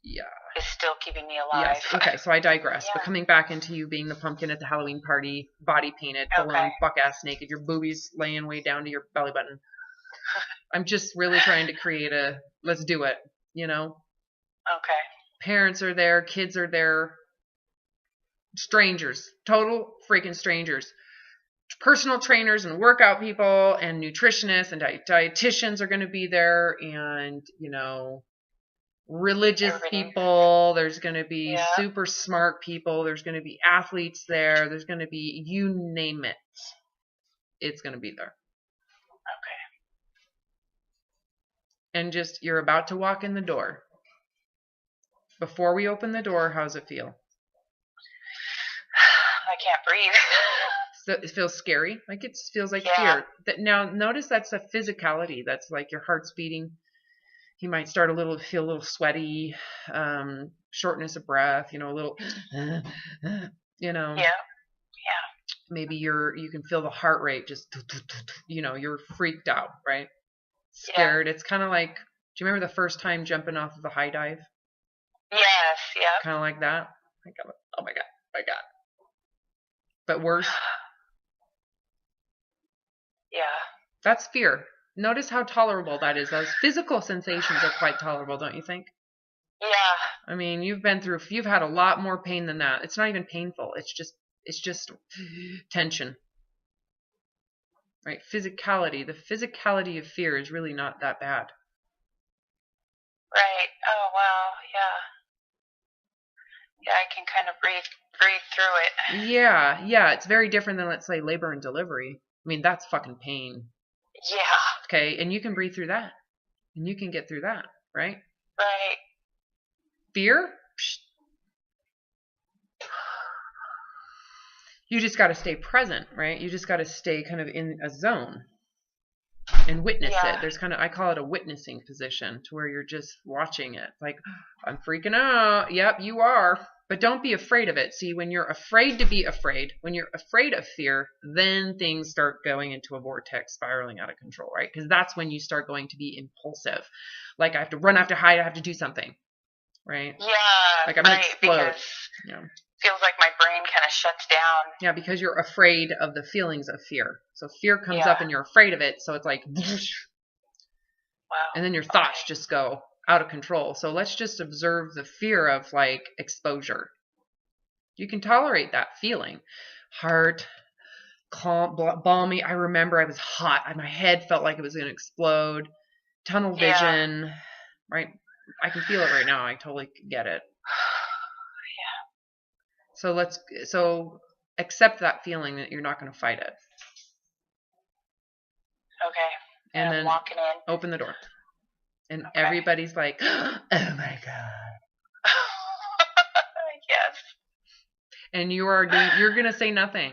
[SPEAKER 1] yeah,
[SPEAKER 2] is still keeping me alive.
[SPEAKER 1] Yes. Okay, so I digress. But coming back into you being the pumpkin at the Halloween party, body painted, full on buck ass naked, your boobies laying way down to your belly button. I'm just really trying to create a let's do it, you know?
[SPEAKER 2] Okay.
[SPEAKER 1] Parents are there, kids are there, strangers, total freaking strangers. Personal trainers and workout people and nutritionists and dietitians are going to be there, and, you know, religious people. There's going to be super smart people. There's going to be athletes there. There's going to be, you name it. It's going to be there. Okay. And just, you're about to walk in the door. Before we open the door, how's it feel?
[SPEAKER 2] I can't breathe.
[SPEAKER 1] So it feels scary. Like it feels like fear. Now, notice that's a physicality. That's like your heart's beating. You might start feel a little sweaty, shortness of breath, you know, a little, you know. Yeah. Maybe you can feel the heart rate just, you know, you're freaked out, right? Scared. It's kind of like, do you remember the first time jumping off of the high dive?
[SPEAKER 2] Yes, yeah.
[SPEAKER 1] Kind of like that. Oh my God. But worse. Yeah. That's fear. Notice how tolerable that is. Those physical sensations are quite tolerable, don't you think?
[SPEAKER 2] Yeah.
[SPEAKER 1] I mean, you've had a lot more pain than that. It's not even painful. It's just tension. Right? Physicality. The physicality of fear is really not that bad.
[SPEAKER 2] Right. Oh, wow. Yeah. Yeah, I can kind of breathe through it.
[SPEAKER 1] Yeah. It's very different than, let's say, labor and delivery. I mean, that's fucking pain.
[SPEAKER 2] Yeah.
[SPEAKER 1] Okay, and you can breathe through that. And you can get through that, right?
[SPEAKER 2] Right.
[SPEAKER 1] Fear? You just got to stay present, right? You just got to stay kind of in a zone and witness it. There's kind of, I call it a witnessing position, to where you're just watching it. Like, I'm freaking out. Yep, you are. But don't be afraid of it. See, when you're afraid to be afraid, when you're afraid of fear, then things start going into a vortex, spiraling out of control, right? Because that's when you start going to be impulsive. Like, I have to run, I have to hide, I have to do something, right?
[SPEAKER 2] Yeah,
[SPEAKER 1] like I'm going to explode.
[SPEAKER 2] Feels like my brain kind of shuts down.
[SPEAKER 1] Yeah, because you're afraid of the feelings of fear. So fear comes up and you're afraid of it. So it's like, wow. And then your thoughts just go out of control. So let's just observe the fear of like exposure. You can tolerate that feeling. Heart, calm, balmy. I remember I was hot. My head felt like it was going to explode. Tunnel vision. Right? I can feel it right now. I totally get it. So accept that feeling that you're not going to fight it.
[SPEAKER 2] Okay.
[SPEAKER 1] And then
[SPEAKER 2] walking in.
[SPEAKER 1] Open the door. And everybody's like, oh my God.
[SPEAKER 2] Yes.
[SPEAKER 1] And you're going to say nothing.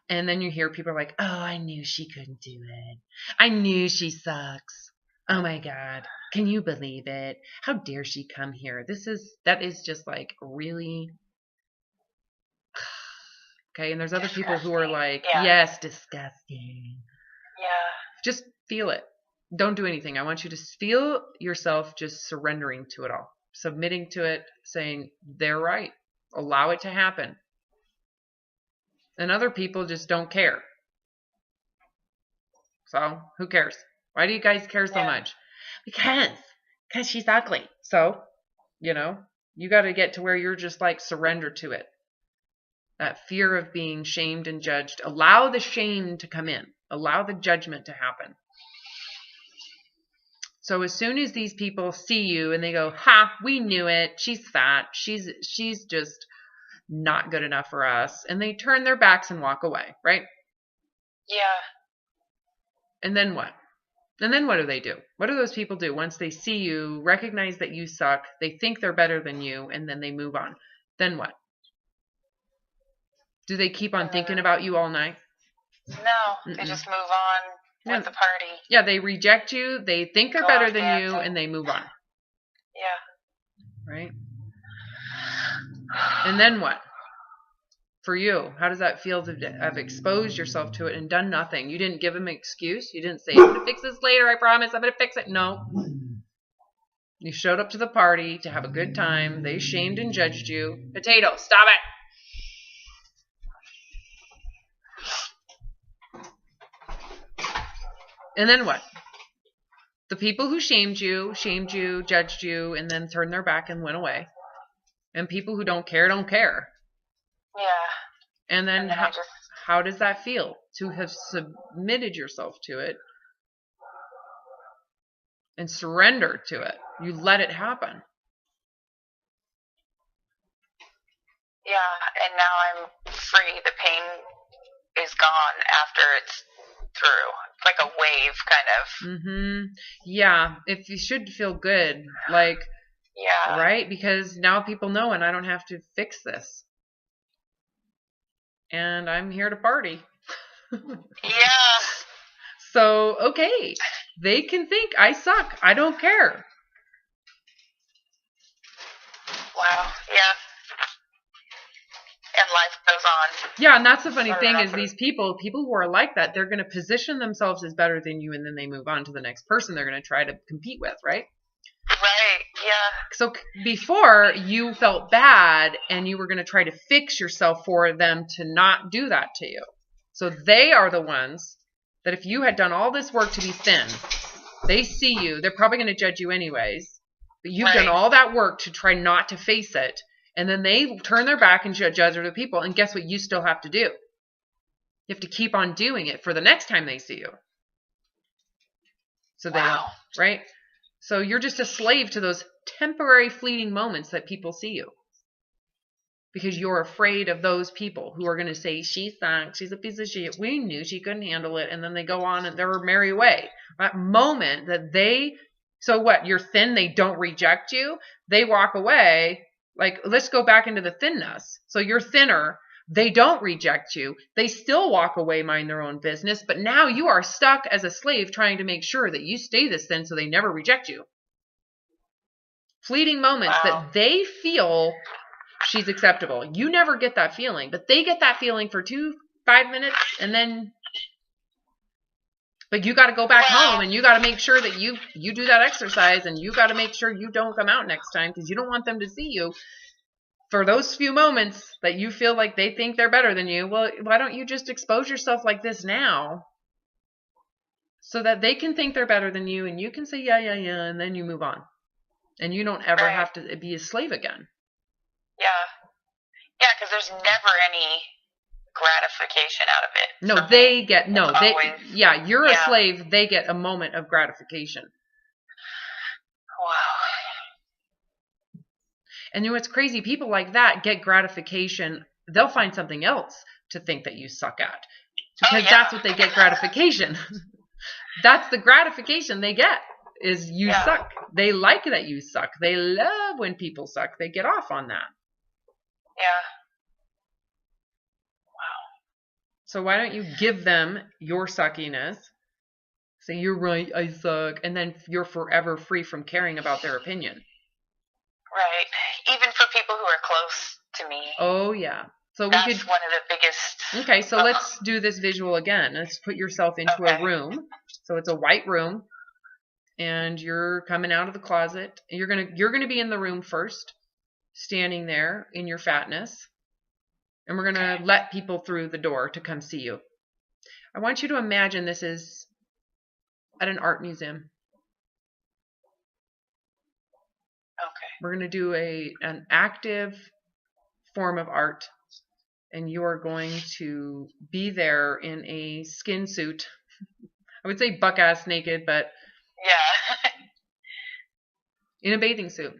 [SPEAKER 1] And then you hear people are like, oh, I knew she couldn't do it. I knew she sucks. Oh my God. Can you believe it? How dare she come here? That is just like really. Okay. And there's other people who are like, yes, disgusting.
[SPEAKER 2] Yeah.
[SPEAKER 1] Just feel it. Don't do anything. I want you to feel yourself just surrendering to it all, submitting to it, saying they're right. Allow it to happen. And other people just don't care. So who cares? Why do you guys care so much? Because she's ugly. So, you got to get to where you're just like surrender to it. That fear of being shamed and judged. Allow the shame to come in. Allow the judgment to happen. So as soon as these people see you and they go, ha, we knew it. She's fat. She's just not good enough for us. And they turn their backs and walk away, right?
[SPEAKER 2] Yeah.
[SPEAKER 1] And then what? And then what do? What do those people do once they see you, recognize that you suck, they think they're better than you, and then they move on? Then what? Do they keep on thinking about you all night?
[SPEAKER 2] No, they just move on with the party.
[SPEAKER 1] Yeah, they reject you, they think they're better than you, and they move on.
[SPEAKER 2] Yeah.
[SPEAKER 1] Right? And then what? For you, how does that feel to have exposed yourself to it and done nothing? You didn't give them an excuse. You didn't say, I'm going to fix this later, I promise, I'm going to fix it. No. You showed up to the party to have a good time. They shamed and judged you. Potato, stop it. And then what? The people who shamed you, judged you, and then turned their back and went away. And people who don't care, don't care.
[SPEAKER 2] Yeah.
[SPEAKER 1] And then how does that feel to have submitted yourself to it and surrendered to it? You let it happen.
[SPEAKER 2] Yeah, and now I'm free. The pain is gone after it's through. It's like a wave, kind of.
[SPEAKER 1] Mm-hmm. Yeah, if you should feel good, like,
[SPEAKER 2] yeah,
[SPEAKER 1] right? Because now people know, and I don't have to fix this. And I'm here to party.
[SPEAKER 2] Yeah.
[SPEAKER 1] So, okay, they can think I suck. I don't care.
[SPEAKER 2] Wow. Yeah. And life goes on.
[SPEAKER 1] Yeah, and that's the funny thing is these people who are like that, they're going to position themselves as better than you, and then they move on to the next person they're going to try to compete with, right?
[SPEAKER 2] Right, yeah.
[SPEAKER 1] So before, you felt bad, and you were going to try to fix yourself for them to not do that to you. So they are the ones that if you had done all this work to be thin, they see you, they're probably going to judge you anyways, but you've done all that work to try not to face it. And then they turn their back and judge other people. And guess what you still have to do? You have to keep on doing it for the next time they see you. So they don't, right? So you're just a slave to those temporary fleeting moments that people see you. Because you're afraid of those people who are going to say, she sucks, she's a piece of shit, we knew she couldn't handle it. And then they go on and they're merry way. That moment that so what? You're thin, they don't reject you. They walk away. Like, let's go back into the thinness. So you're thinner. They don't reject you. They still walk away, mind their own business. But now you are stuck as a slave trying to make sure that you stay this thin so they never reject you. Fleeting moments that they feel she's acceptable. You never get that feeling. But they get that feeling for 5 minutes. And then... But you got to go back home and you got to make sure that you do that exercise, and you got to make sure you don't come out next time because you don't want them to see you for those few moments that you feel like they think they're better than you. Well, why don't you just expose yourself like this now so that they can think they're better than you and you can say, yeah, and then you move on. And you don't ever have to be a slave again.
[SPEAKER 2] Yeah. Yeah, because there's never any gratification out of it.
[SPEAKER 1] No, they get you're a slave, they get a moment of gratification.
[SPEAKER 2] Wow.
[SPEAKER 1] And you know what's crazy? People like that get gratification. They'll find something else to think that you suck at. Because that's what they get gratification. That's the gratification they get, is you suck. They like that you suck. They love when people suck. They get off on that.
[SPEAKER 2] Yeah.
[SPEAKER 1] So why don't you give them your suckiness? Say, you're right, I suck. And then you're forever free from caring about their opinion.
[SPEAKER 2] Right. Even for people who are close to me.
[SPEAKER 1] Oh, yeah. So
[SPEAKER 2] that's one of the biggest...
[SPEAKER 1] Okay, so let's do this visual again. Let's put yourself into a room. So it's a white room. And you're coming out of the closet. You're gonna be in the room first. Standing there in your fatness. And we're going to let people through the door to come see you. I want you to imagine this is at an art museum.
[SPEAKER 2] Okay.
[SPEAKER 1] We're going to do an active form of art. And you are going to be there in a skin suit. I would say buck-ass naked, but...
[SPEAKER 2] Yeah.
[SPEAKER 1] in a bathing suit.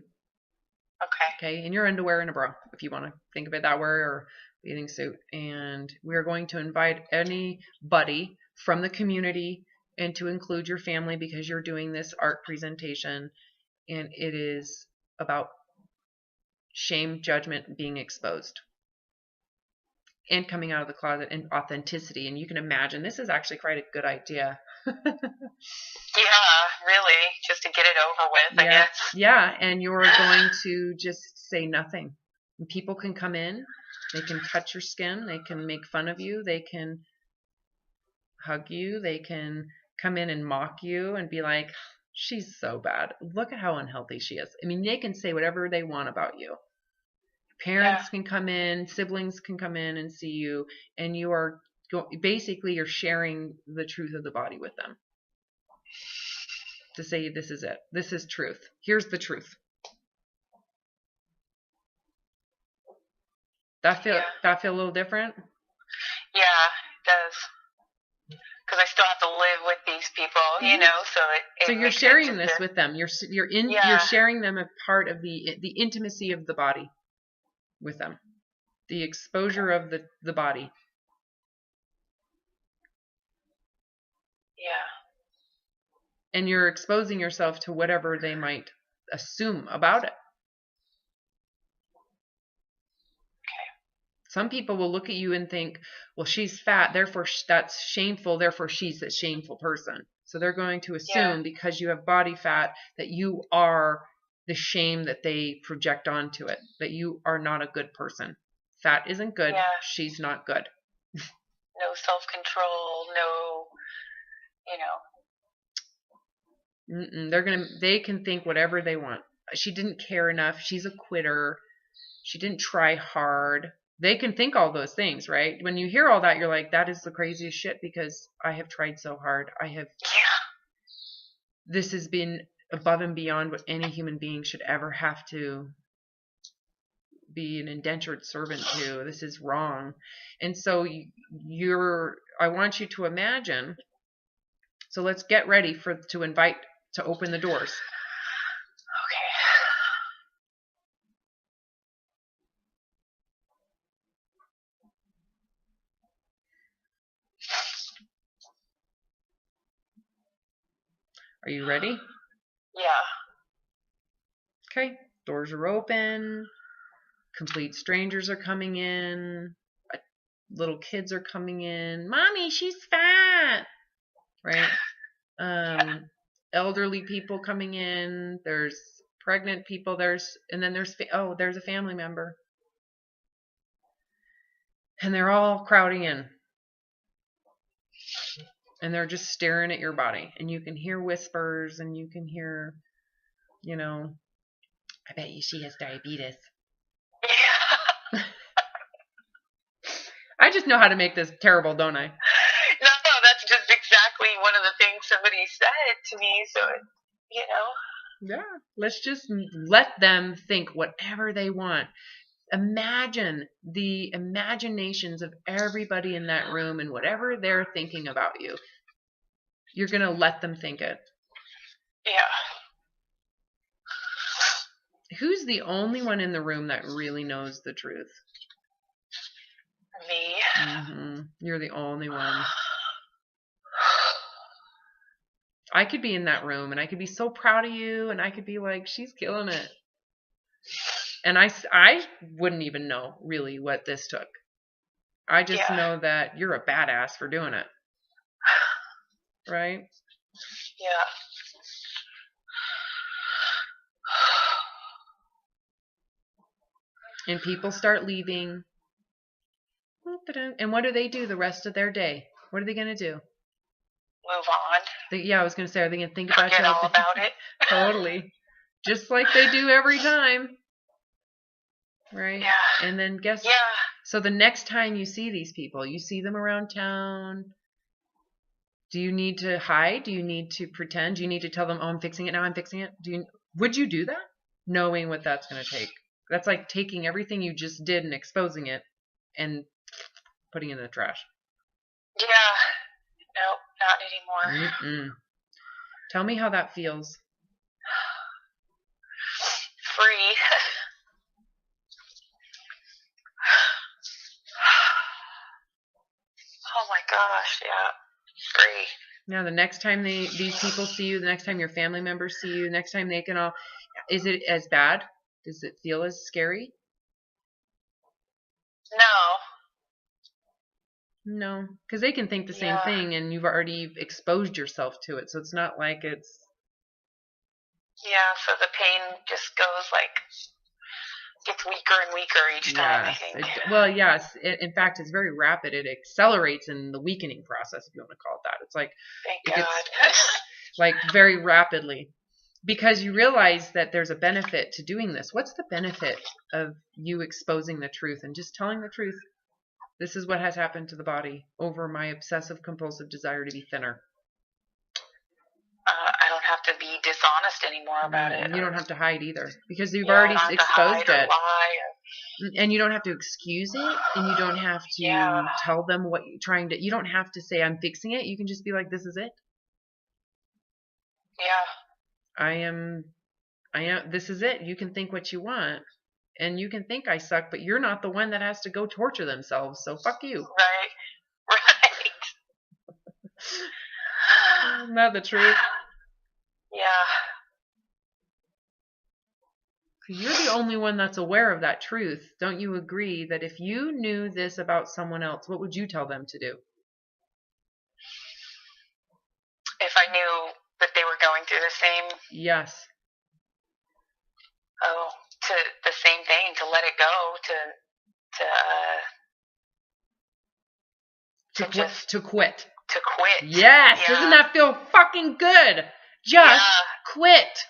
[SPEAKER 2] Okay.
[SPEAKER 1] In your underwear and a bra, if you want to think of it that way, or bathing suit. And we are going to invite anybody from the community and to include your family because you're doing this art presentation, and it is about shame, judgment, being exposed, and coming out of the closet, and authenticity. And you can imagine this is actually quite a good idea.
[SPEAKER 2] Yeah, really, just to get it over with, I guess.
[SPEAKER 1] Yeah, and you're going to just say nothing. And people can come in, they can touch your skin, they can make fun of you, they can hug you, they can come in and mock you and be like, she's so bad. Look at how unhealthy she is. I mean, they can say whatever they want about you. Parents can come in, siblings can come in and see you, and you are basically you're sharing the truth of the body with them. To say, this is it. This is truth. Here's the truth. That feel a little different?
[SPEAKER 2] Yeah, it does. Because I still have to live with these people, you know. So
[SPEAKER 1] you're sharing this with them. You're sharing them a part of the intimacy of the body with them, the exposure of the body.
[SPEAKER 2] Yeah.
[SPEAKER 1] And you're exposing yourself to whatever they might assume about it. Some people will look at you and think, well, she's fat, therefore that's shameful, therefore she's a shameful person. So they're going to assume because you have body fat that you are the shame that they project onto it, that you are not a good person. Fat isn't good. Yeah. She's not good.
[SPEAKER 2] No self-control, no,
[SPEAKER 1] They can think whatever they want. She didn't care enough. She's a quitter. She didn't try hard. They can think all those things, right? When you hear all that, you're like, that is the craziest shit because I have tried so hard. This has been above and beyond what any human being should ever have to be an indentured servant to. This is wrong. And so I want you to imagine. So let's get ready to open the doors. Are you ready?
[SPEAKER 2] Yeah.
[SPEAKER 1] Okay. Doors are open. Complete strangers are coming in. Little kids are coming in. Mommy, she's fat. Right? Elderly people coming in. There's pregnant people. There's a family member. And they're all crowding in. And they're just staring at your body. And you can hear whispers and you can hear, I bet you she has diabetes.
[SPEAKER 2] Yeah.
[SPEAKER 1] I just know how to make this terrible, don't I?
[SPEAKER 2] No, that's just exactly one of the things somebody said to me. So,
[SPEAKER 1] Yeah. Let's just let them think whatever they want. Imagine the imaginations of everybody in that room and whatever they're thinking about you. You're going to let them think it.
[SPEAKER 2] Yeah.
[SPEAKER 1] Who's the only one in the room that really knows the truth?
[SPEAKER 2] Me.
[SPEAKER 1] Mm-hmm. You're the only one. I could be in that room and I could be so proud of you and I could be like, she's killing it. And I wouldn't even know really what this took. I just know that you're a badass for doing it. Right?
[SPEAKER 2] Yeah.
[SPEAKER 1] And people start leaving. And what do they do the rest of their day? What are they going to do?
[SPEAKER 2] Move on.
[SPEAKER 1] I was going to say, are they going to think about
[SPEAKER 2] Forget all about it?
[SPEAKER 1] Totally. Just like they do every time. Right?
[SPEAKER 2] Yeah.
[SPEAKER 1] And then so the next time you see these people, you see them around town. Do you need to hide? Do you need to pretend? Do you need to tell them, oh, I'm fixing it now, I'm fixing it? Would you do that? Knowing what that's going to take. That's like taking everything you just did and exposing it and putting it in the trash.
[SPEAKER 2] Yeah. Nope, not anymore.
[SPEAKER 1] Mm-mm. Tell me how that feels.
[SPEAKER 2] Free. Oh my gosh, yeah. Free.
[SPEAKER 1] Now, the next time these people see you, the next time your family members see you, the next time they can all, is it as bad? Does it feel as scary? No, because they can think the same thing, and you've already exposed yourself to it, so it's not like it's.
[SPEAKER 2] Yeah, so the pain just goes gets weaker and weaker each time, I think.
[SPEAKER 1] Well, yes. In fact, it's very rapid. It accelerates in the weakening process, if you want to call it that. It's like
[SPEAKER 2] Thank God.
[SPEAKER 1] like very rapidly, because you realize that there's a benefit to doing this. What's the benefit of you exposing the truth and just telling the truth? This is what has happened to the body over my obsessive compulsive desire to be thinner.
[SPEAKER 2] I don't have to be dishonest anymore about it.
[SPEAKER 1] You don't have to hide either, because you've already exposed it. And you don't have to excuse it, and you don't have to tell them what you're trying to. You don't have to say I'm fixing it. You can just be like, this is it.
[SPEAKER 2] Yeah.
[SPEAKER 1] I am. This is it. You can think what you want, and you can think I suck, but you're not the one that has to go torture themselves. So fuck you.
[SPEAKER 2] Right.
[SPEAKER 1] Isn't that the truth?
[SPEAKER 2] Yeah.
[SPEAKER 1] You're the only one that's aware of that truth. Don't you agree that if you knew this about someone else, what would you tell them to do?
[SPEAKER 2] If I knew that they were going through the same.
[SPEAKER 1] Yes.
[SPEAKER 2] Oh, to the same thing, to let it go,
[SPEAKER 1] to quit.
[SPEAKER 2] To quit.
[SPEAKER 1] Yes. Yeah. Doesn't that feel fucking good? Just quit.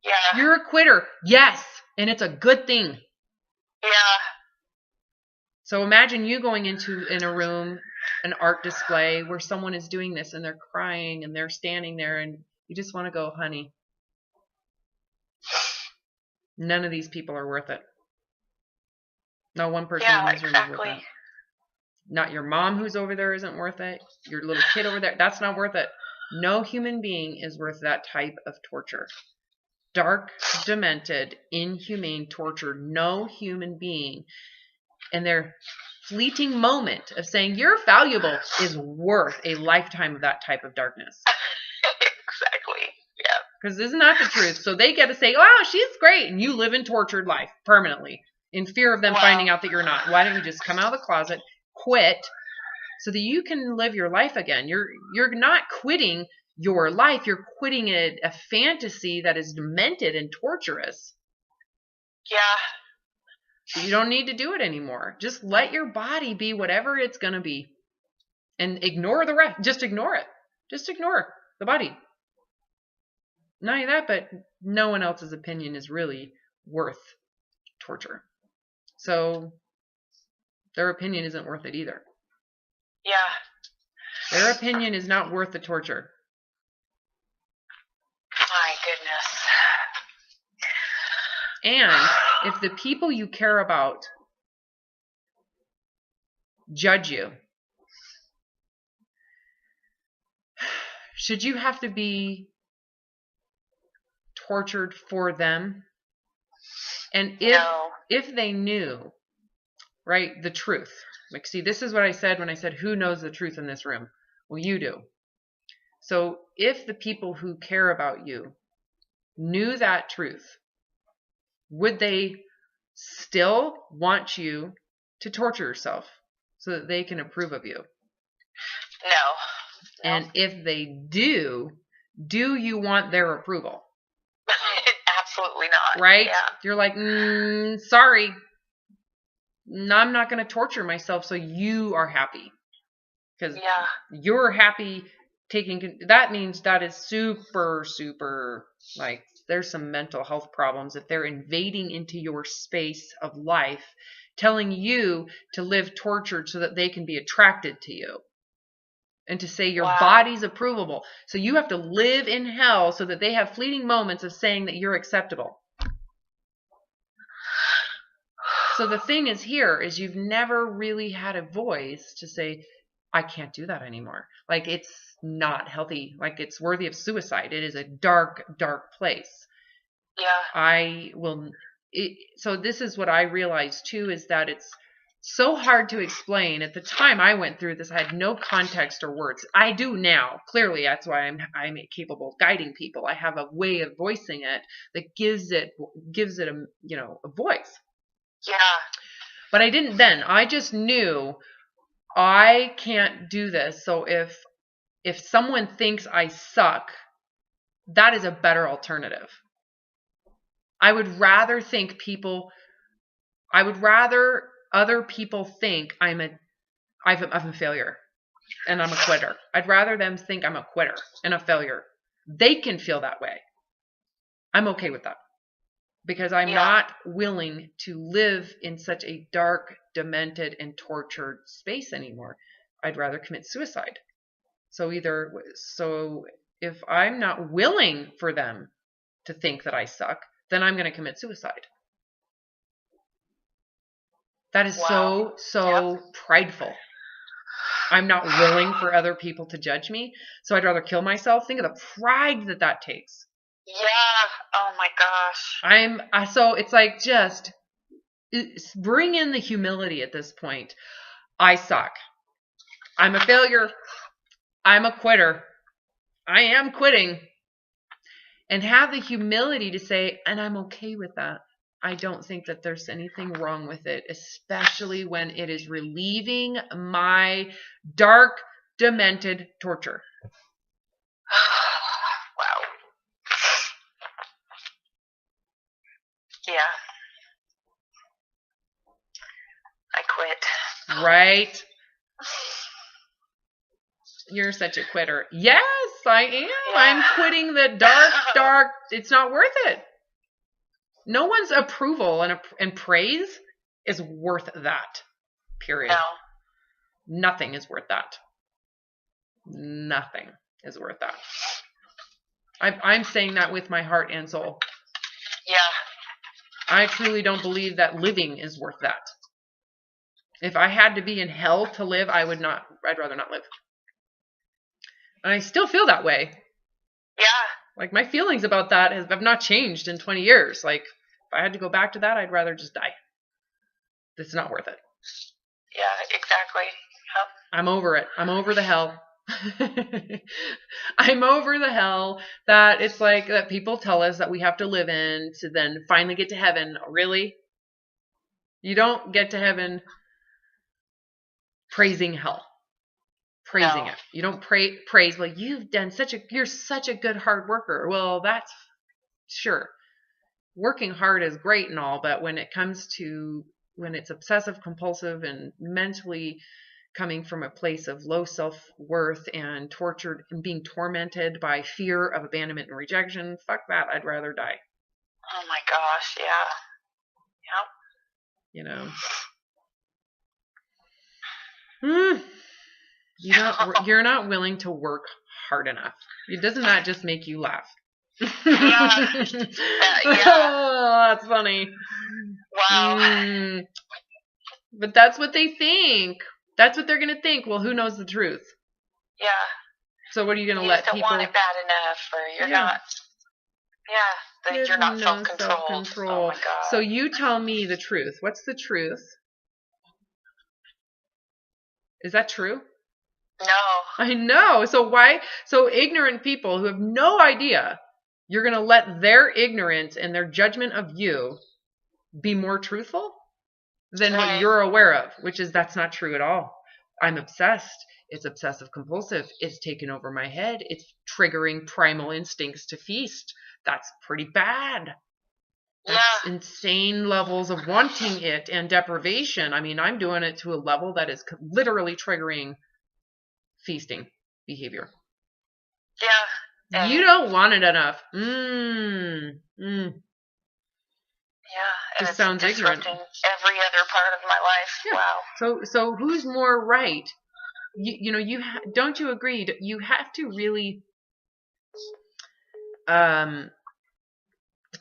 [SPEAKER 2] Yeah.
[SPEAKER 1] You're a quitter. Yes. And it's a good thing.
[SPEAKER 2] Yeah.
[SPEAKER 1] So imagine you going in a room, an art display where someone is doing this and they're crying and they're standing there and you just want to go, honey, none of these people are worth it. No one person in this room is worth it. Not your mom who's over there isn't worth it. Your little kid over there, that's not worth it. No human being is worth that type of torture. Dark, demented, inhumane torture. No human being. And their fleeting moment of saying you're valuable is worth a lifetime of that type of darkness.
[SPEAKER 2] Exactly. Yeah.
[SPEAKER 1] Because isn't that the truth? So they get to say, oh, she's great. And you live in tortured life permanently in fear of them finding out that you're not. Why don't you just come out of the closet, quit, so that you can live your life again? You're not quitting your life. You're quitting a fantasy that is demented and torturous.
[SPEAKER 2] Yeah.
[SPEAKER 1] You don't need to do it anymore. Just let your body be whatever it's going to be. And ignore the rest. Just ignore it. Just ignore the body. Not only that, but no one else's opinion is really worth torture. So their opinion isn't worth it either.
[SPEAKER 2] Yeah.
[SPEAKER 1] Their opinion is not worth the torture.
[SPEAKER 2] My goodness.
[SPEAKER 1] And if the people you care about judge you, should you have to be tortured for them? And if they knew, right, the truth. Like, see, this is what I said when I said, who knows the truth in this room? Well, you do. So if the people who care about you knew that truth, would they still want you to torture yourself so that they can approve of you?
[SPEAKER 2] No.
[SPEAKER 1] And if they do you want their approval?
[SPEAKER 2] Absolutely not.
[SPEAKER 1] Right?
[SPEAKER 2] Yeah.
[SPEAKER 1] You're like, sorry. I'm not going to torture myself so you are happy. Because you're happy taking... That means that is super, super... Like, there's some mental health problems if they're invading into your space of life, telling you to live tortured so that they can be attracted to you. And to say your body's approvable. So you have to live in hell so that they have fleeting moments of saying that you're acceptable. So the thing is here is you've never really had a voice to say, I can't do that anymore. Like, it's not healthy. Like, it's worthy of suicide. It is a dark, dark place.
[SPEAKER 2] Yeah.
[SPEAKER 1] So this is what I realized too, is that it's so hard to explain. At the time I went through this, I had no context or words. I do now. Clearly, that's why I'm capable of guiding people. I have a way of voicing it that gives it a voice.
[SPEAKER 2] Yeah.
[SPEAKER 1] But I didn't then. I just knew I can't do this. So if someone thinks I suck, that is a better alternative. I would rather other people think I'm a failure and I'm a quitter. I'd rather them think I'm a quitter and a failure. They can feel that way. I'm okay with that because I'm not willing to live in such a dark, demented, and tortured space anymore. I'd rather commit suicide. So if I'm not willing for them to think that I suck, then I'm going to commit suicide. That is so prideful. I'm not willing for other people to judge me, so I'd rather kill myself. Think of the pride that takes.
[SPEAKER 2] Yeah. Oh my gosh.
[SPEAKER 1] So it's like just bring in the humility at this point. I suck. I'm a failure. I'm a quitter. I am quitting. And have the humility to say, and I'm okay with that. I don't think that there's anything wrong with it, especially when it is relieving my dark, demented torture.
[SPEAKER 2] Wow. Yeah. I quit.
[SPEAKER 1] Right? You're such a quitter. Yes, I am. Yeah. I'm quitting the dark. It's not worth it. No one's approval and praise is worth that. Period.
[SPEAKER 2] No.
[SPEAKER 1] Nothing is worth that. Nothing is worth that. I'm saying that with my heart and soul.
[SPEAKER 2] Yeah.
[SPEAKER 1] I truly don't believe that living is worth that. If I had to be in hell to live, I'd rather not live. And I still feel that way.
[SPEAKER 2] Yeah.
[SPEAKER 1] Like my feelings about that have not changed in 20 years. Like if I had to go back to that, I'd rather just die. It's not worth it.
[SPEAKER 2] Yeah, exactly. Yep.
[SPEAKER 1] I'm over it. I'm over the hell. I'm over the hell that it's like that people tell us that we have to live in to then finally get to heaven. Really? You don't get to heaven praising hell. Praising it. You don't praise, well, you're such a good hard worker. Well, that's sure. Working hard is great and all, but when it's obsessive compulsive and mentally coming from a place of low self-worth and tortured and being tormented by fear of abandonment and rejection, fuck that. I'd rather die.
[SPEAKER 2] Oh my gosh, yeah.
[SPEAKER 1] Yep. You're not willing to work hard enough. Doesn't that just make you laugh?
[SPEAKER 2] Yeah.
[SPEAKER 1] Oh, that's funny.
[SPEAKER 2] Wow.
[SPEAKER 1] But that's what they think. That's what they're going to think. Well, who knows the truth?
[SPEAKER 2] Yeah.
[SPEAKER 1] So what are you going to let people...
[SPEAKER 2] You just don't want it bad enough, or you're not... Yeah, you're not self-controlled. Oh my God.
[SPEAKER 1] So you tell me the truth. What's the truth? Is that true?
[SPEAKER 2] No.
[SPEAKER 1] I know. So ignorant people who have no idea, you're going to let their ignorance and their judgment of you be more truthful than what you're aware of, which is that's not true at all. I'm obsessed. It's obsessive compulsive. It's taken over my head. It's triggering primal instincts to feast. That's pretty bad. That's insane levels of wanting it and deprivation. I mean, I'm doing it to a level that is literally triggering feasting behavior.
[SPEAKER 2] Yeah.
[SPEAKER 1] You don't want it enough.
[SPEAKER 2] Yeah.
[SPEAKER 1] Just sounds ignorant.
[SPEAKER 2] Every other part of my life.
[SPEAKER 1] Yeah.
[SPEAKER 2] Wow.
[SPEAKER 1] So who's more right? Don't you agree? You have to really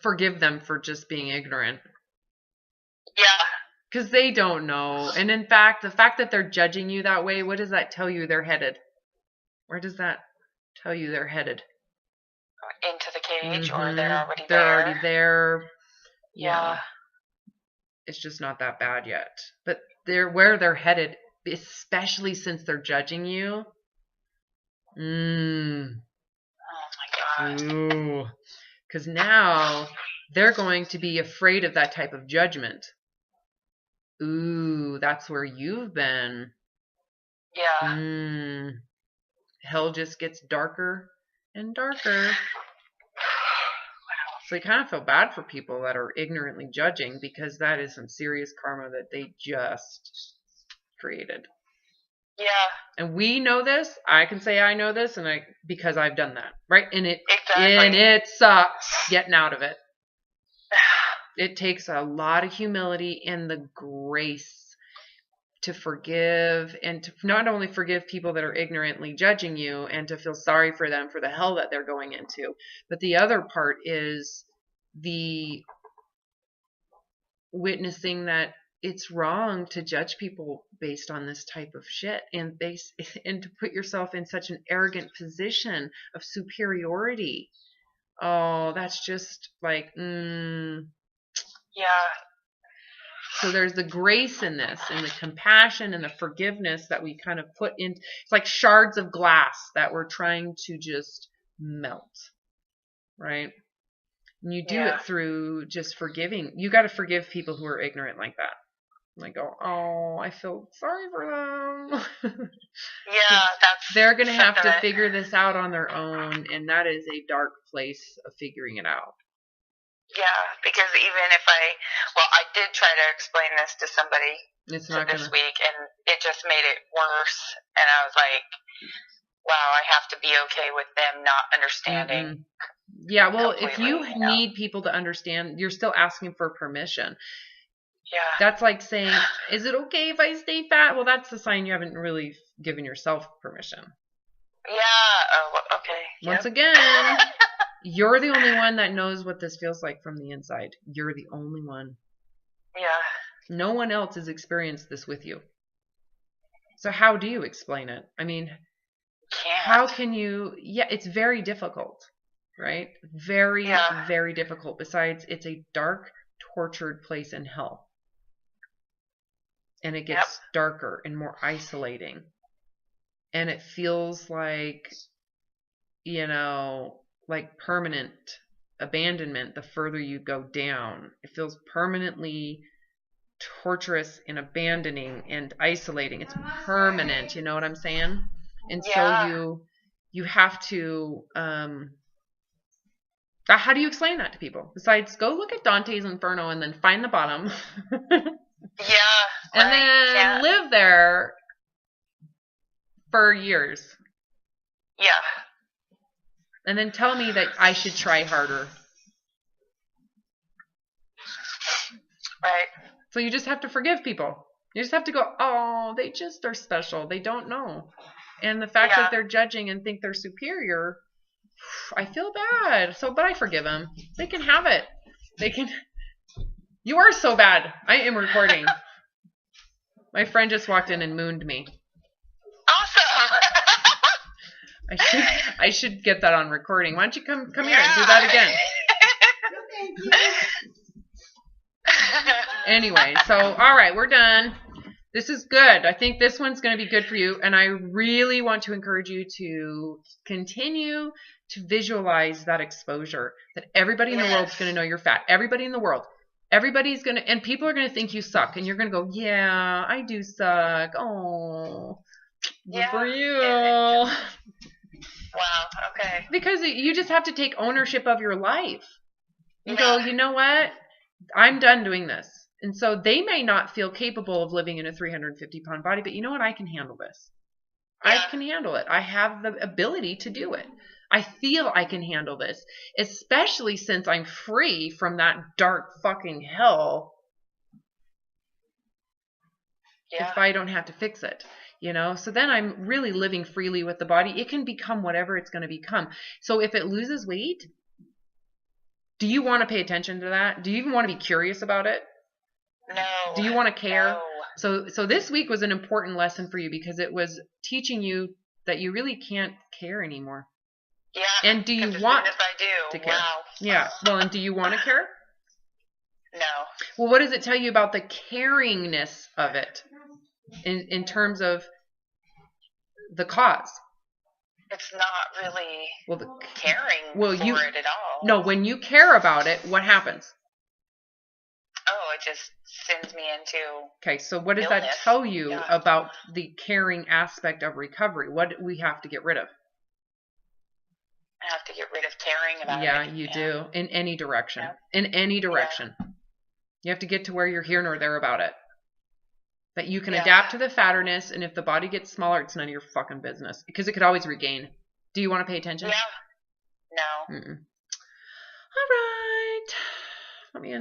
[SPEAKER 1] forgive them for just being ignorant.
[SPEAKER 2] Yeah.
[SPEAKER 1] Because they don't know. And in fact, the fact that they're judging you that way, what does that tell you they're headed? Where does that tell you they're headed?
[SPEAKER 2] Into the cage, or they're already there?
[SPEAKER 1] They're already there.
[SPEAKER 2] Yeah.
[SPEAKER 1] It's just not that bad yet. But where they're headed, especially since they're judging you.
[SPEAKER 2] Oh my God.
[SPEAKER 1] Ooh. Because now they're going to be afraid of that type of judgment. Ooh, that's where you've been.
[SPEAKER 2] Yeah.
[SPEAKER 1] Hell just gets darker and darker. So you kind of feel bad for people that are ignorantly judging, because that is some serious karma that they just created.
[SPEAKER 2] Yeah.
[SPEAKER 1] And we know this. I can say I know this, and because I've done that, right? And
[SPEAKER 2] Exactly.
[SPEAKER 1] it sucks getting out of it. It takes a lot of humility and the grace to forgive, and to not only forgive people that are ignorantly judging you, and to feel sorry for them for the hell that they're going into. But the other part is the witnessing that it's wrong to judge people based on this type of shit, and to put yourself in such an arrogant position of superiority. Oh, that's just like,
[SPEAKER 2] Yeah.
[SPEAKER 1] So there's the grace in this, and the compassion and the forgiveness that we kind of put in. It's like shards of glass that we're trying to just melt, right? And you do it through just forgiving. You got to forgive people who are ignorant like that. Like, oh, I feel sorry for them.
[SPEAKER 2] Yeah,
[SPEAKER 1] they're going to have to figure this out on their own, and that is a dark place of figuring it out.
[SPEAKER 2] Yeah, because even if I did try to explain this to somebody this week, and it just made it worse. And I was like, wow, I have to be okay with them not understanding.
[SPEAKER 1] Yeah, well, if you need people to understand, you're still asking for permission.
[SPEAKER 2] Yeah.
[SPEAKER 1] That's like saying, is it okay if I stay fat? Well, that's a sign you haven't really given yourself permission.
[SPEAKER 2] Yeah, oh, okay.
[SPEAKER 1] Once again... You're the only one that knows what this feels like from the inside. You're the only one.
[SPEAKER 2] Yeah.
[SPEAKER 1] No one else has experienced this with you. So how do you explain it? I mean, how can you... Yeah, it's very difficult, right? Very, very difficult. Besides, it's a dark, tortured place in hell. And it gets darker and more isolating. And it feels like, like permanent abandonment the further you go down. It feels permanently torturous and abandoning and isolating. It's permanent, you know what I'm saying? And so you have to how do you explain that to people? Besides, go look at Dante's Inferno and then find the bottom. And then live there for years.
[SPEAKER 2] Yeah.
[SPEAKER 1] And then tell me that I should try harder.
[SPEAKER 2] Right.
[SPEAKER 1] So you just have to forgive people. You just have to go, oh, they just are special. They don't know. And the fact that they're judging and think they're superior, I feel bad. But I forgive them. They can have it. They can. You are so bad. I am recording. My friend just walked in and mooned me.
[SPEAKER 2] Awesome.
[SPEAKER 1] I should get that on recording. Why don't you come here and do that again? Anyway, so all right, we're done. This is good. I think this one's going to be good for you, and I really want to encourage you to continue to visualize that exposure. That everybody in the world is going to know you're fat. Everybody in the world. Everybody's going to, and people are going to think you suck, and you're going to go, yeah, I do suck. Oh, good for you.
[SPEAKER 2] Wow, okay.
[SPEAKER 1] Because you just have to take ownership of your life. You go, you know what? I'm done doing this. And so they may not feel capable of living in a 350-pound body, but you know what? I can handle this. I can handle it. I have the ability to do it. I feel I can handle this, especially since I'm free from that dark fucking hell. If I don't have to fix it. So then I'm really living freely with the body. It can become whatever it's going to become. So if it loses weight, do you want to pay attention to that? Do you even want to be curious about it?
[SPEAKER 2] No.
[SPEAKER 1] Do you want to care?
[SPEAKER 2] No.
[SPEAKER 1] So this week was an important lesson for you, because it was teaching you that you really can't care anymore.
[SPEAKER 2] Yeah.
[SPEAKER 1] And do you want
[SPEAKER 2] to
[SPEAKER 1] care?
[SPEAKER 2] Wow.
[SPEAKER 1] Yeah. Well, and do you want to care?
[SPEAKER 2] No.
[SPEAKER 1] Well, what does it tell you about the caringness of it? in terms of the cause.
[SPEAKER 2] It's not really caring for it at all.
[SPEAKER 1] No, when you care about it, what happens?
[SPEAKER 2] Oh, it just sends me into
[SPEAKER 1] Okay, so what does
[SPEAKER 2] illness.
[SPEAKER 1] that tell you about the caring aspect of recovery? What do we have to get rid of?
[SPEAKER 2] I have to get rid of caring about it.
[SPEAKER 1] Yeah, you do. In any direction. Yeah. In any direction. Yeah. You have to get to where you're here nor there about it. That you can adapt to the fatterness, and if the body gets smaller, it's none of your fucking business. Because it could always regain. Do you want to pay attention?
[SPEAKER 2] Yeah. No.
[SPEAKER 1] Mm-mm. All right. Let me in.